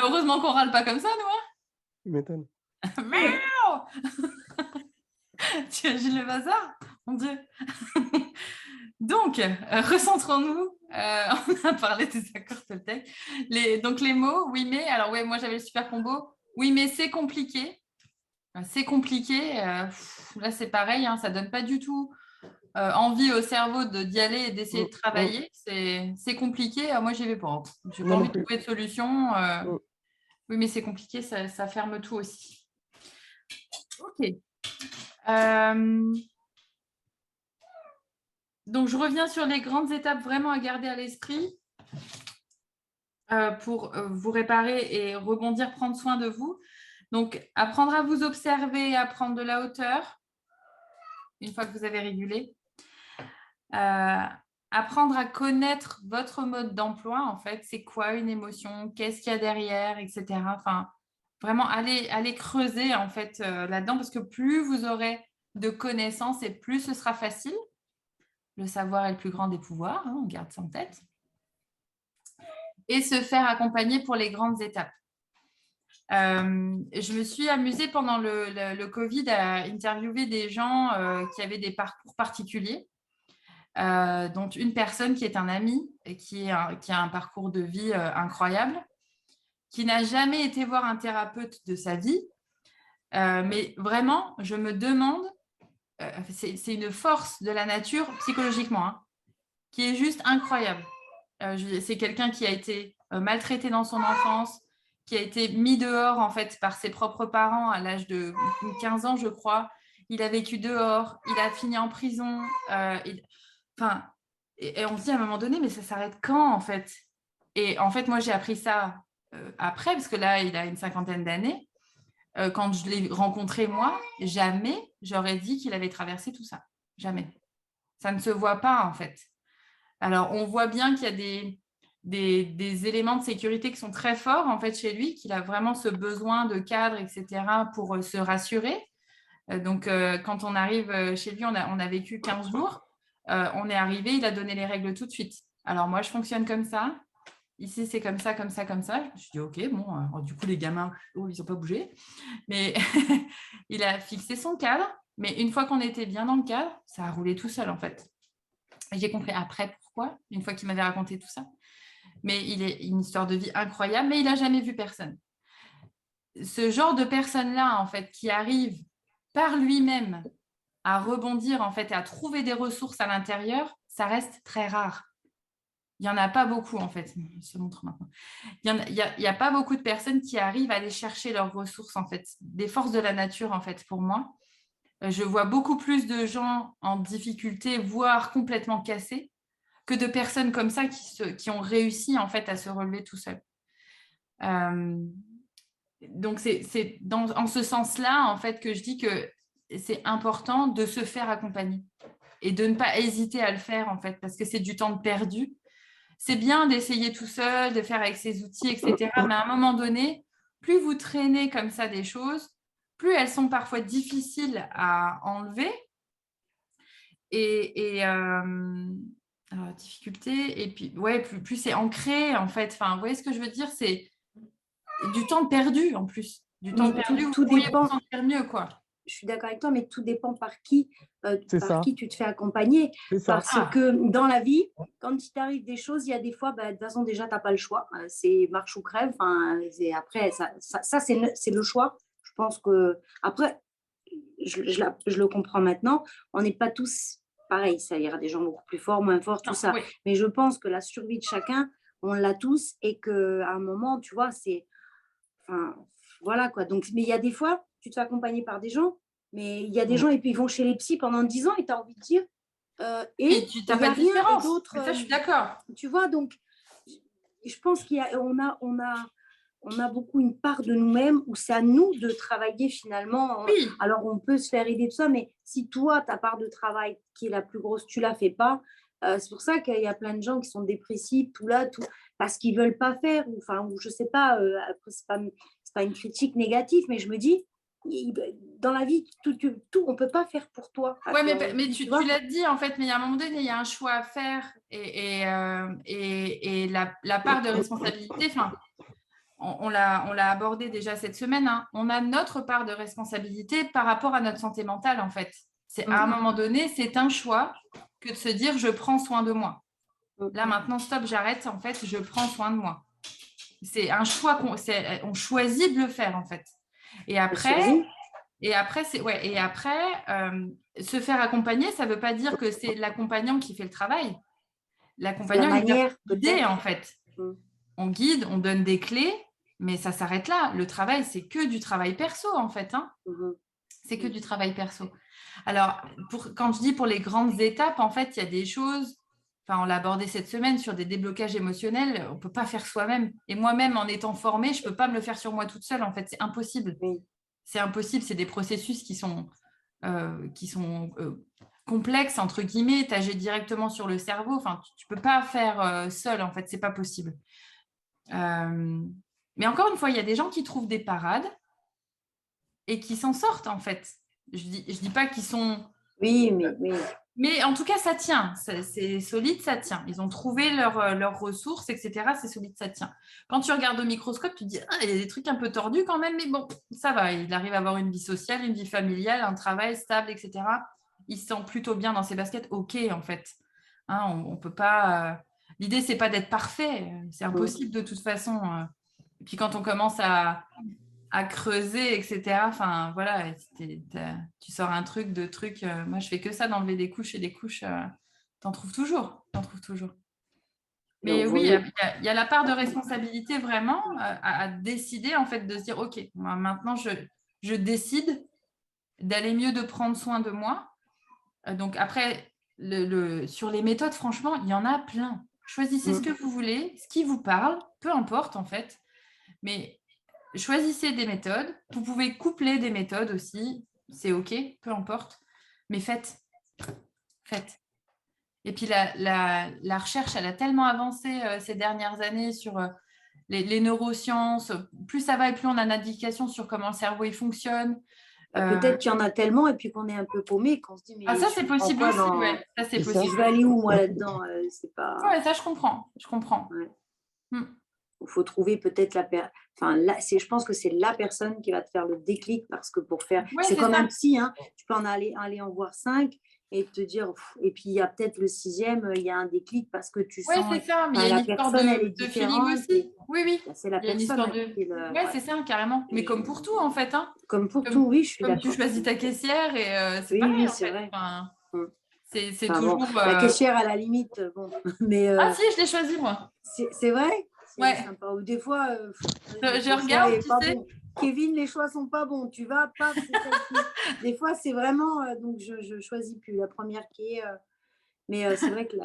heureusement qu'on râle pas comme ça, nous. Tu m'étonnes. Miaou. Tu imagines le bazar? Mon Dieu. Donc, recentrons-nous. On a parlé des accords Toltec. Donc, les mots, oui, mais. Alors, ouais, moi, j'avais le super combo. Oui, mais c'est compliqué. C'est compliqué. Là, c'est pareil. Ça ne donne pas du tout envie au cerveau d'y aller et d'essayer de travailler. C'est compliqué. Moi, j'y vais pas. Je n'ai pas envie de trouver de solution. Oui, mais c'est compliqué. Ça ferme tout aussi. OK. Donc, je reviens sur les grandes étapes vraiment à garder à l'esprit pour vous réparer et rebondir, prendre soin de vous. Donc, apprendre à vous observer, à prendre de la hauteur, une fois que vous avez régulé. Apprendre à connaître votre mode d'emploi, en fait. C'est quoi une émotion? Qu'est-ce qu'il y a derrière, etc. Enfin, vraiment, aller creuser, en fait, là-dedans, parce que plus vous aurez de connaissances et plus ce sera facile. Le savoir est le plus grand des pouvoirs, on garde ça en tête. Et se faire accompagner pour les grandes étapes. Je me suis amusée pendant le Covid à interviewer des gens qui avaient des parcours particuliers, dont une personne qui est un ami et qui a un parcours de vie incroyable, qui n'a jamais été voir un thérapeute de sa vie. Mais vraiment, je me demande, c'est une force de la nature psychologiquement, qui est juste incroyable. C'est quelqu'un qui a été maltraité dans son enfance, qui a été mis dehors en fait par ses propres parents à l'âge de 15 ans, je crois. Il a vécu dehors, il a fini en prison. Et on se dit à un moment donné, mais ça s'arrête quand en fait? Et en fait, moi, j'ai appris ça après, parce que là, il a une 50aine d'années. Quand je l'ai rencontré, moi, jamais j'aurais dit qu'il avait traversé tout ça. Jamais. Ça ne se voit pas, en fait. Alors, on voit bien qu'il y a des éléments de sécurité qui sont très forts, en fait, chez lui, qu'il a vraiment ce besoin de cadre, etc., pour se rassurer. Donc, quand on arrive chez lui, on a vécu 15 jours. On est arrivé, il a donné les règles tout de suite. Alors, moi, je fonctionne comme ça. Ici, c'est comme ça, comme ça, comme ça. Je me suis dit, OK, bon, alors, du coup, les gamins, ils n'ont pas bougé. Mais il a fixé son cadre. Mais une fois qu'on était bien dans le cadre, ça a roulé tout seul, en fait. Et j'ai compris après pourquoi, une fois qu'il m'avait raconté tout ça. Mais il est une histoire de vie incroyable, mais il n'a jamais vu personne. Ce genre de personne-là, en fait, qui arrive par lui-même à rebondir, en fait, et à trouver des ressources à l'intérieur, ça reste très rare. Il n'y en a pas beaucoup, en fait. Je se montre maintenant. Il n'y a pas beaucoup de personnes qui arrivent à aller chercher leurs ressources, en fait. Des forces de la nature, en fait, pour moi. Je vois beaucoup plus de gens en difficulté, voire complètement cassés, que de personnes comme ça qui ont réussi, en fait, à se relever tout seuls. Donc, c'est en ce sens-là, en fait, que je dis que c'est important de se faire accompagner et de ne pas hésiter à le faire, en fait, parce que c'est du temps perdu. C'est bien d'essayer tout seul, de faire avec ses outils, etc. Mais à un moment donné, plus vous traînez comme ça des choses, plus elles sont parfois difficiles à enlever. Difficulté, et puis, ouais, plus c'est ancré, en fait. Enfin, vous voyez ce que je veux dire? C'est du temps perdu, en plus. Du temps perdu, tout vous pourriez dépend. vous sentir mieux, quoi. Je suis d'accord avec toi, mais tout dépend par qui tu te fais accompagner. Parce Ah. que dans la vie, quand il t'arrive des choses, il y a des fois, de toute façon, déjà, tu n'as pas le choix. C'est marche ou crève. Après, ça c'est le choix. Je pense que, après, je le comprends maintenant, on n'est pas tous pareils. Ça, il y aura des gens beaucoup plus forts, moins forts, tout ça. Oui. Mais je pense que la survie de chacun, on l'a tous, et qu'à un moment, tu vois, c'est... Enfin, voilà, quoi. Donc, mais il y a des fois, tu te fais accompagner par des gens, mais il y a des gens, et puis ils vont chez les psys pendant 10 ans, et tu as envie de dire... et tu n'as pas de différence. Ça, je suis d'accord. Tu vois, donc, je pense qu'on a beaucoup une part de nous-mêmes où c'est à nous de travailler finalement. Oui. Alors, on peut se faire aider de ça, mais si toi, ta part de travail qui est la plus grosse, tu ne la fais pas, c'est pour ça qu'il y a plein de gens qui sont dépressifs, parce qu'ils ne veulent pas faire, ou je ne sais pas, après, ce n'est pas une critique négative, mais je me dis, dans la vie, tout on ne peut pas faire pour toi. Oui, mais tu l'as dit, en fait, mais à un moment donné, il y a un choix à faire, et la part de responsabilité, on l'a abordé déjà cette semaine, hein, on a notre part de responsabilité par rapport à notre santé mentale, en fait. À un moment donné, c'est un choix que de se dire « je prends soin de moi ». Là, maintenant, stop, j'arrête, en fait, je prends soin de moi. C'est un choix, on choisit de le faire, en fait. Et après, se faire accompagner, ça ne veut pas dire que c'est l'accompagnant qui fait le travail. L'accompagnant, il vient guider, en fait. On guide, on donne des clés, mais ça s'arrête là. Le travail, c'est que du travail perso, en fait. Hein. C'est que du travail perso. Alors, quand je dis pour les grandes étapes, en fait, il y a des choses, on l'a abordé cette semaine, sur des déblocages émotionnels, on ne peut pas faire soi-même. Et moi-même, en étant formée, je ne peux pas me le faire sur moi toute seule. En fait, c'est impossible. C'est impossible. C'est des processus qui sont complexes, entre guillemets, t'agir directement sur le cerveau. Enfin, tu ne peux pas faire seul, en fait. Ce n'est pas possible. Mais encore une fois, il y a des gens qui trouvent des parades et qui s'en sortent, en fait. Je dis pas qu'ils sont... Oui. Mais en tout cas, ça tient. C'est solide, ça tient. Ils ont trouvé leurs ressources, etc. C'est solide, ça tient. Quand tu regardes au microscope, tu te dis « Ah, il y a des trucs un peu tordus quand même, mais bon, ça va. Il arrive à avoir une vie sociale, une vie familiale, un travail stable, etc. Il se sent plutôt bien dans ses baskets. OK, en fait. Hein, on peut pas... L'idée, c'est pas d'être parfait. C'est impossible de toute façon. Et puis quand on commence à creuser, etc. Enfin, voilà, tu sors un truc, deux trucs. Moi, je fais que ça, d'enlever des couches et des couches. T'en trouves toujours. Mais oui, il y a la part de responsabilité vraiment à décider, en fait, de se dire, OK, moi, maintenant, je décide d'aller mieux, de prendre soin de moi. Donc, après, sur les méthodes, franchement, il y en a plein. Choisissez ce que vous voulez, ce qui vous parle, peu importe, en fait. Mais choisissez des méthodes. Vous pouvez coupler des méthodes aussi. C'est OK, peu importe. Mais faites. Et puis, la recherche, elle a tellement avancé ces dernières années sur les neurosciences. Plus ça va et plus on a d'indications sur comment le cerveau il fonctionne. Peut-être qu'il y en a tellement et puis qu'on est un peu paumé, qu'on se dit mais ça c'est possible aussi, ouais. Ça c'est possible. Je vais aller où moi là-dedans, c'est pas. Ouais, ça je comprends. Ouais. Il faut trouver peut-être je pense que c'est la personne qui va te faire le déclic parce que pour faire, c'est comme un psy, hein. Tu peux en aller en voir 5 et te dire, et puis il y a peut-être le 6e, il y a un déclic parce que tu sens. Oui, c'est ça, mais il y a une histoire de feeling aussi. Oui. C'est la personne. Oui, c'est ça, carrément. Mais comme pour tout, en fait. Hein. Comme pour tout, oui, je suis d'accord. Comme tu choisis ta caissière et c'est pareil, oui, en c'est fait. vrai. Enfin, c'est toujours... Bon, la caissière, à la limite, bon. Mais, Ah si, je l'ai choisie, moi. C'est vrai. Ouais. Sympa. Ou des fois, je regarde, tu sais. Bon. Kevin, les choix sont pas bons. Tu vas pas. Des fois, c'est vraiment. Donc, je choisis plus la première qui est. Mais c'est vrai que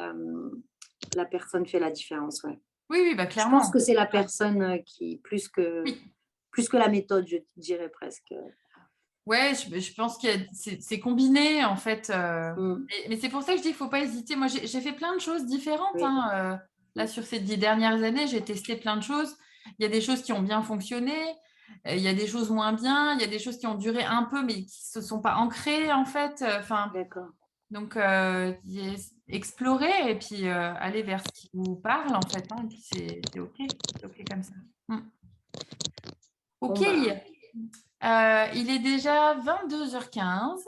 la personne fait la différence. Ouais. Oui, bah clairement. Je pense que c'est la personne qui plus que la méthode, je dirais presque. Ouais, je pense que c'est combiné en fait. Mais c'est pour ça que je dis qu'il ne faut pas hésiter. Moi, j'ai fait plein de choses différentes. Oui. Hein, là, sur ces 10 dernières années, j'ai testé plein de choses. Il y a des choses qui ont bien fonctionné. Il y a des choses moins bien. Il y a des choses qui ont duré un peu, mais qui ne se sont pas ancrées en fait. D'accord. Donc, explorer et puis aller vers ce qui vous parle en fait. Hein, et puis c'est OK. C'est OK comme ça. OK. Il est déjà 22h15.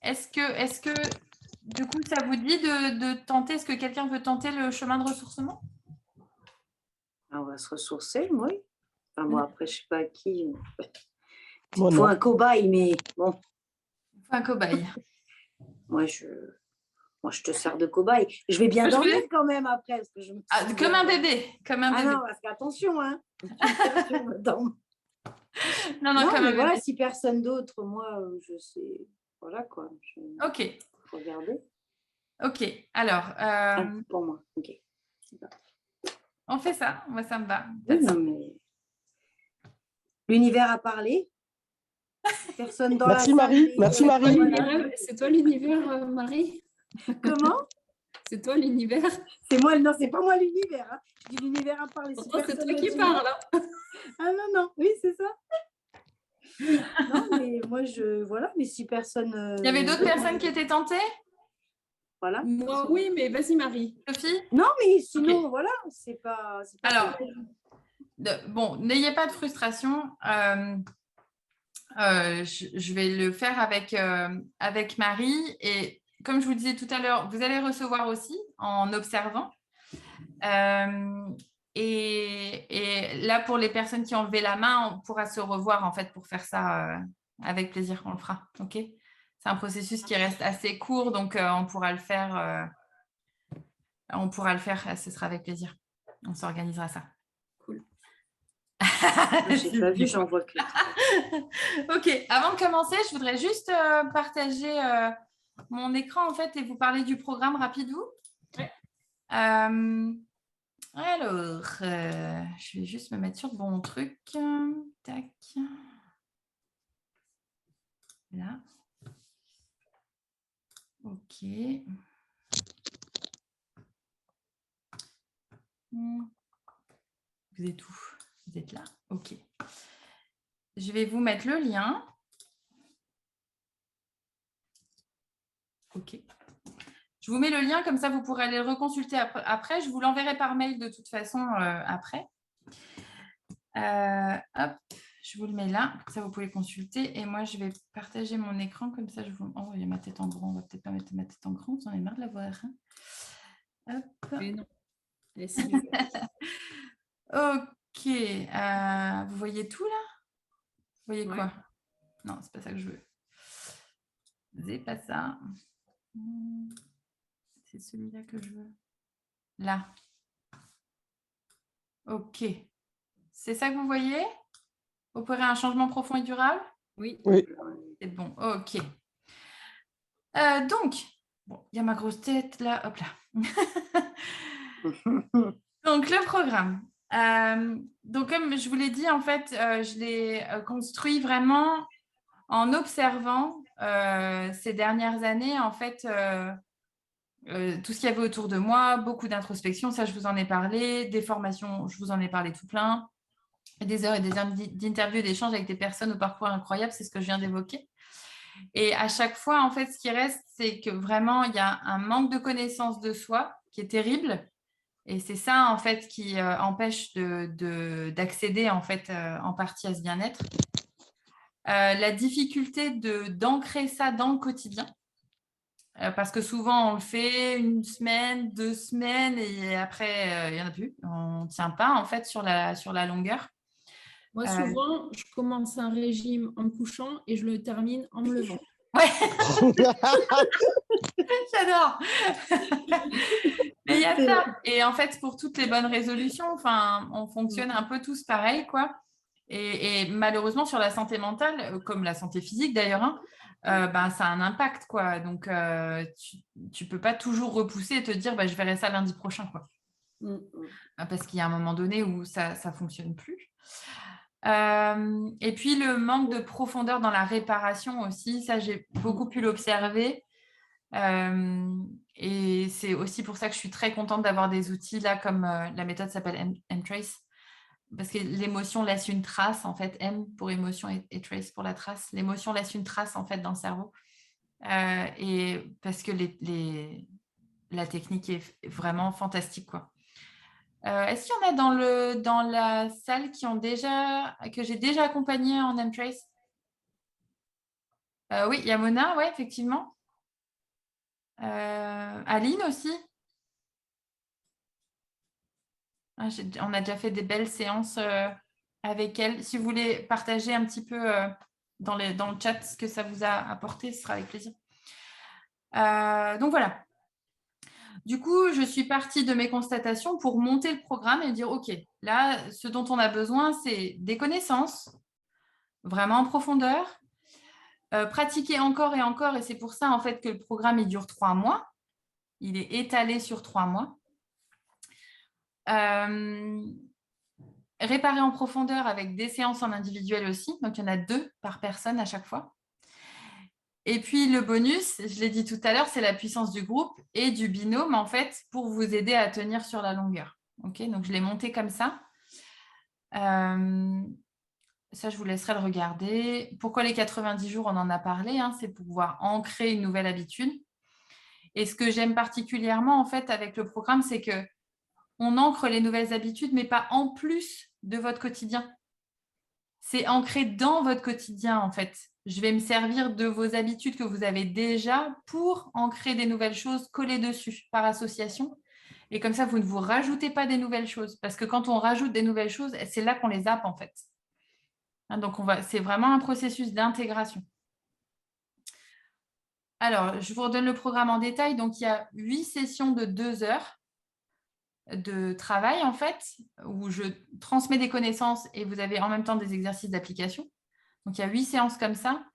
Est-ce que du coup, ça vous dit de tenter, est-ce que quelqu'un veut tenter le chemin de ressourcement? On va se ressourcer, oui. Enfin, moi, après, je ne sais pas qui. Il faut un cobaye, mais bon. Il faut un cobaye. Moi, je te sers de cobaye. Je vais bien dormir quand même après. Parce que comme un bébé. Non, parce qu'attention, hein. Non, mais voilà, si personne d'autre, moi, je sais. Voilà quoi. OK. Regardez. OK. Alors. Pour moi. OK. On fait ça. Moi, ça me va. Oui, non, mais... L'univers a parlé. Personne dans Merci Marie. Merci Marie. C'est toi l'univers, Marie? Comment? C'est toi l'univers? C'est moi, non, c'est pas moi l'univers. Hein. Je dis l'univers a parlé. C'est toi qui parles. Ah non, oui, c'est ça. Non, mais moi, voilà, mais si personne... Il y avait d'autres personnes qui étaient tentées? Voilà. Moi, oui, mais vas-y, Marie. Sophie? Non, mais sinon, voilà, c'est pas... Alors, Bon, n'ayez pas de frustration. Je vais le faire avec Marie. Et comme je vous disais tout à l'heure, vous allez recevoir aussi en observant. Et là, pour les personnes qui ont levé la main, on pourra se revoir en fait pour faire ça avec plaisir. On le fera. OK ? C'est un processus qui reste assez court, donc on pourra le faire. Ce sera avec plaisir. On s'organisera ça. Cool. J'ai pas vu, j'en vois que. OK. Avant de commencer, je voudrais juste partager mon écran en fait et vous parler du programme rapidou. Ouais. Alors, je vais juste me mettre sur le bon truc. Tac. Là. OK. Vous êtes où? Vous êtes là? OK. Je vais vous mettre le lien. OK. Je vous mets le lien, comme ça vous pourrez aller le reconsulter après. Je vous l'enverrai par mail de toute façon après. Hop, je vous le mets là, comme ça vous pouvez consulter. Et moi, je vais partager mon écran, comme ça je vous... Oh, il y a ma tête en grand, on va peut-être pas mettre ma tête en grand, j'en ai marre de la voir. Hein. Hop. Mais non. OK. Vous voyez tout là? Vous voyez quoi? Non, c'est pas ça que je veux. C'est pas ça. C'est celui-là que je veux. Là. OK. C'est ça que vous voyez? Opérer un changement profond et durable? Oui. C'est bon. OK. Donc, bon, il y a ma grosse tête là. Hop là. Donc, le programme. Donc, comme je vous l'ai dit, en fait, je l'ai construit vraiment en observant ces dernières années, en fait, tout ce qu'il y avait autour de moi, beaucoup d'introspection, ça, je vous en ai parlé, des formations, je vous en ai parlé tout plein, des heures et des heures d'interviews et d'échanges avec des personnes au parcours incroyable, c'est ce que je viens d'évoquer. Et à chaque fois, en fait, ce qui reste, c'est que vraiment, il y a un manque de connaissance de soi qui est terrible. Et c'est ça, en fait, qui empêche d'accéder, en fait, en partie à ce bien-être. La difficulté d'ancrer ça dans le quotidien. Parce que souvent, on le fait 1 semaine, 2 semaines, et après, il n'y en a plus. On ne tient pas, en fait, sur la longueur. Moi, souvent, je commence un régime en me couchant et je le termine en me levant. Ouais. J'adore. Mais il y a ça. Et en fait, pour toutes les bonnes résolutions, enfin, on fonctionne un peu tous pareil, quoi. Et malheureusement, sur la santé mentale, comme la santé physique d'ailleurs, hein, ça a un impact, quoi. Donc, tu ne peux pas toujours repousser et te dire, je verrai ça lundi prochain, quoi. Parce qu'il y a un moment donné où ça ne fonctionne plus. Et puis, le manque de profondeur dans la réparation aussi, ça, j'ai beaucoup pu l'observer. Et c'est aussi pour ça que je suis très contente d'avoir des outils là, comme la méthode s'appelle M-Trace. Parce que l'émotion laisse une trace, en fait, M pour émotion et trace pour la trace. L'émotion laisse une trace, en fait, dans le cerveau. Et parce que la technique est vraiment fantastique, quoi. Est-ce qu'il y en a dans la salle que j'ai déjà accompagné en M-Trace? Oui, il y a Mona, oui, effectivement. Aline aussi. On a déjà fait des belles séances avec elle. Si vous voulez partager un petit peu dans le chat ce que ça vous a apporté, ce sera avec plaisir. Donc voilà. Du coup, je suis partie de mes constatations pour monter le programme et dire, OK, là, ce dont on a besoin, c'est des connaissances, vraiment en profondeur, pratiquer encore et encore, et c'est pour ça, en fait, que le programme, il dure 3 mois. Il est étalé sur 3 mois. Réparer en profondeur avec des séances en individuel aussi. Donc, il y en a 2 par personne à chaque fois. Et puis, le bonus, je l'ai dit tout à l'heure, c'est la puissance du groupe et du binôme, en fait, pour vous aider à tenir sur la longueur. Okay, donc, je l'ai monté comme ça. Ça, je vous laisserai le regarder. Pourquoi les 90 jours, on en a parlé, hein, c'est pour pouvoir ancrer une nouvelle habitude. Et ce que j'aime particulièrement, en fait, avec le programme, c'est que on ancre les nouvelles habitudes, mais pas en plus de votre quotidien. C'est ancré dans votre quotidien, en fait. Je vais me servir de vos habitudes que vous avez déjà pour ancrer des nouvelles choses, coller dessus par association. Et comme ça, vous ne vous rajoutez pas des nouvelles choses. Parce que quand on rajoute des nouvelles choses, c'est là qu'on les zappe, en fait. Donc, c'est vraiment un processus d'intégration. Alors, je vous redonne le programme en détail. Donc, il y a 8 sessions de 2 heures de travail, en fait, où je transmets des connaissances et vous avez en même temps des exercices d'application. Donc, il y a 8 séances comme ça.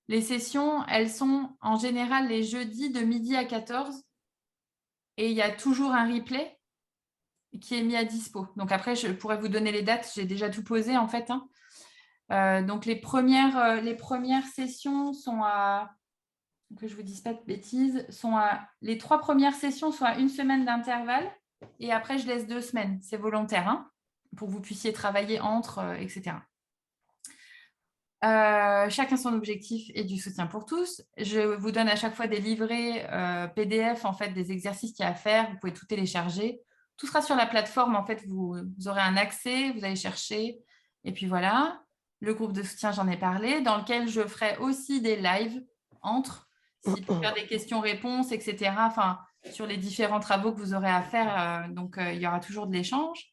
Les sessions, elles sont en général les jeudis de midi à 14 et il y a toujours un replay qui est mis à dispo. Donc, après, je pourrais vous donner les dates. J'ai déjà tout posé, en fait. Donc, les premières sessions sont à... que je ne vous dise pas de bêtises, les 3 premières sessions sont à 1 semaine d'intervalle et après, je laisse 2 semaines. C'est volontaire, hein, pour que vous puissiez travailler entre, etc. Chacun son objectif et du soutien pour tous. Je vous donne à chaque fois des livrets PDF, en fait, des exercices qu'il y a à faire. Vous pouvez tout télécharger. Tout sera sur la plateforme. En fait, vous aurez un accès, vous allez chercher. Et puis voilà, le groupe de soutien, j'en ai parlé, dans lequel je ferai aussi des lives entre, pour faire des questions-réponses, etc. Enfin, sur les différents travaux que vous aurez à faire. Donc, il y aura toujours de l'échange.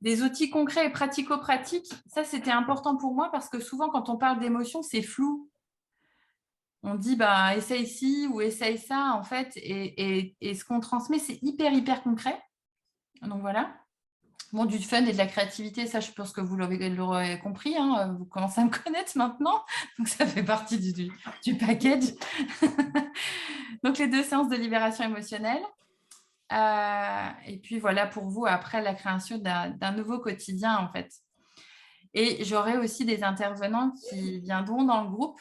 Des outils concrets et pratico-pratiques, ça, c'était important pour moi parce que souvent, quand on parle d'émotion, c'est flou. On dit, bah, essaye ci ou essaye ça, en fait. Et ce qu'on transmet, c'est hyper concret. Donc, voilà. Bon, du fun et de la créativité, ça, je pense que vous l'aurez compris. Hein, vous commencez à me connaître maintenant. Donc, ça fait partie du package. Donc, les 2 séances de libération émotionnelle. Et puis, voilà pour vous, après la création d'un nouveau quotidien, en fait. Et j'aurai aussi des intervenants qui viendront dans le groupe.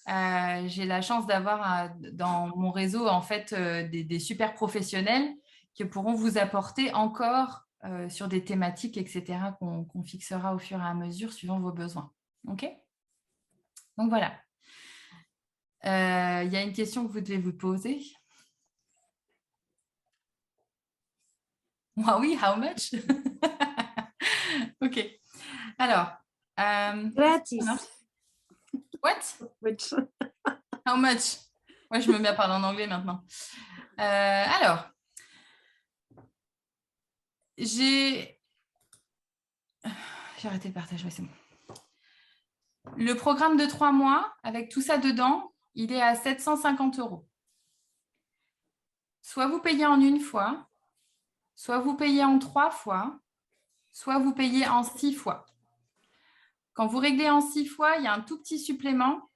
J'ai la chance d'avoir dans mon réseau, en fait, des super professionnels qui pourront vous apporter encore sur des thématiques, etc., qu'on fixera au fur et à mesure suivant vos besoins. OK ? Donc, voilà. Il y a une question que vous devez vous poser. Ah oui, how much? OK. Alors. Gratis. What? How much? Ouais, je me mets à parler en anglais maintenant. Alors. J'ai arrêté le partage, ouais, c'est bon. Le programme de 3 mois, avec tout ça dedans, il est à 750 €. Soit vous payez en 1 fois, soit vous payez en 3 fois, soit vous payez en 6 fois. Quand vous réglez en 6 fois, il y a un tout petit supplément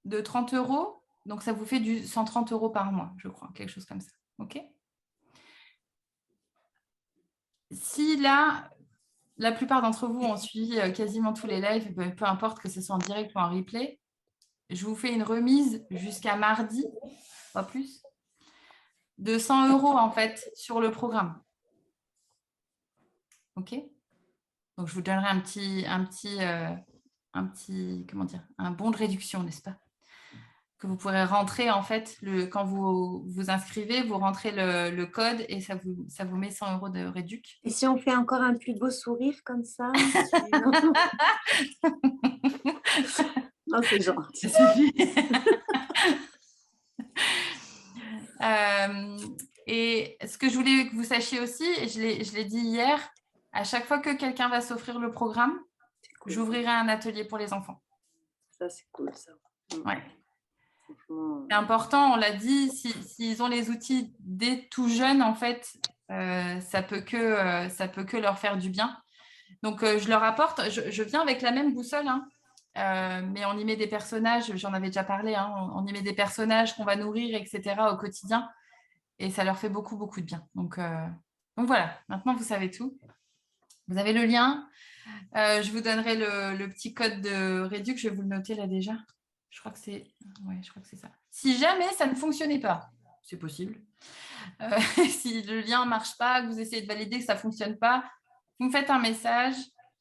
de 30 €. Donc, ça vous fait du 130 € par mois, je crois, quelque chose comme ça. OK ? Si là, la plupart d'entre vous ont suivi quasiment tous les lives, peu importe que ce soit en direct ou en replay, je vous fais une remise jusqu'à mardi, pas plus, de 100 € en fait sur le programme. OK ? Donc, je vous donnerai un bon de réduction, n'est-ce pas ? Que vous pourrez rentrer, en fait, quand vous vous inscrivez, vous rentrez le code et ça vous met 100 € de réduc. Et si on fait encore un plus beau sourire comme ça? Non, c'est gentil. Ça suffit. Et ce que je voulais que vous sachiez aussi, et je l'ai dit hier, à chaque fois que quelqu'un va s'offrir le programme, cool. J'ouvrirai un atelier pour les enfants. Ça, c'est cool, ça. Ouais. C'est important, on l'a dit, s'ils ont les outils dès tout jeunes, en fait, ça peut que leur faire du bien. Donc, je leur apporte, je viens avec la même boussole, hein, mais on y met des personnages, j'en avais déjà parlé, hein, on y met des personnages qu'on va nourrir, etc. au quotidien, et ça leur fait beaucoup de bien. Donc voilà, maintenant vous savez tout. Vous avez le lien. Je vous donnerai le petit code de réduc, je vais vous le noter là déjà. Je crois que c'est ça. Si jamais ça ne fonctionnait pas, c'est possible. Si le lien ne marche pas, que vous essayez de valider que ça ne fonctionne pas, vous me faites un message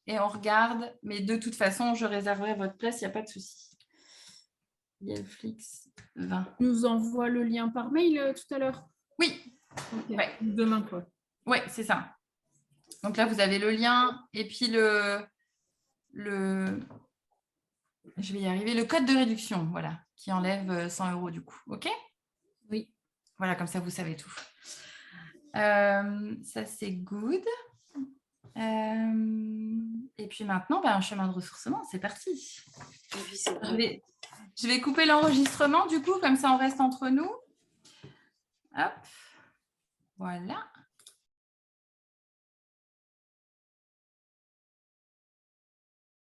et on regarde. Mais de toute façon, je réserverai votre place, il n'y a pas de souci. Yelflix 20. Tu nous envoies le lien par mail tout à l'heure? Oui, Okay. Ouais. Demain, quoi. Oui, c'est ça. Donc là, vous avez le lien et puis je vais y arriver, le code de réduction, voilà, qui enlève 100 € du coup. OK? Oui. Voilà, comme ça, vous savez tout. Ça, c'est good. Et puis maintenant, un chemin de ressourcement, c'est parti. Je vais couper l'enregistrement, du coup, comme ça, on reste entre nous. Hop. Voilà.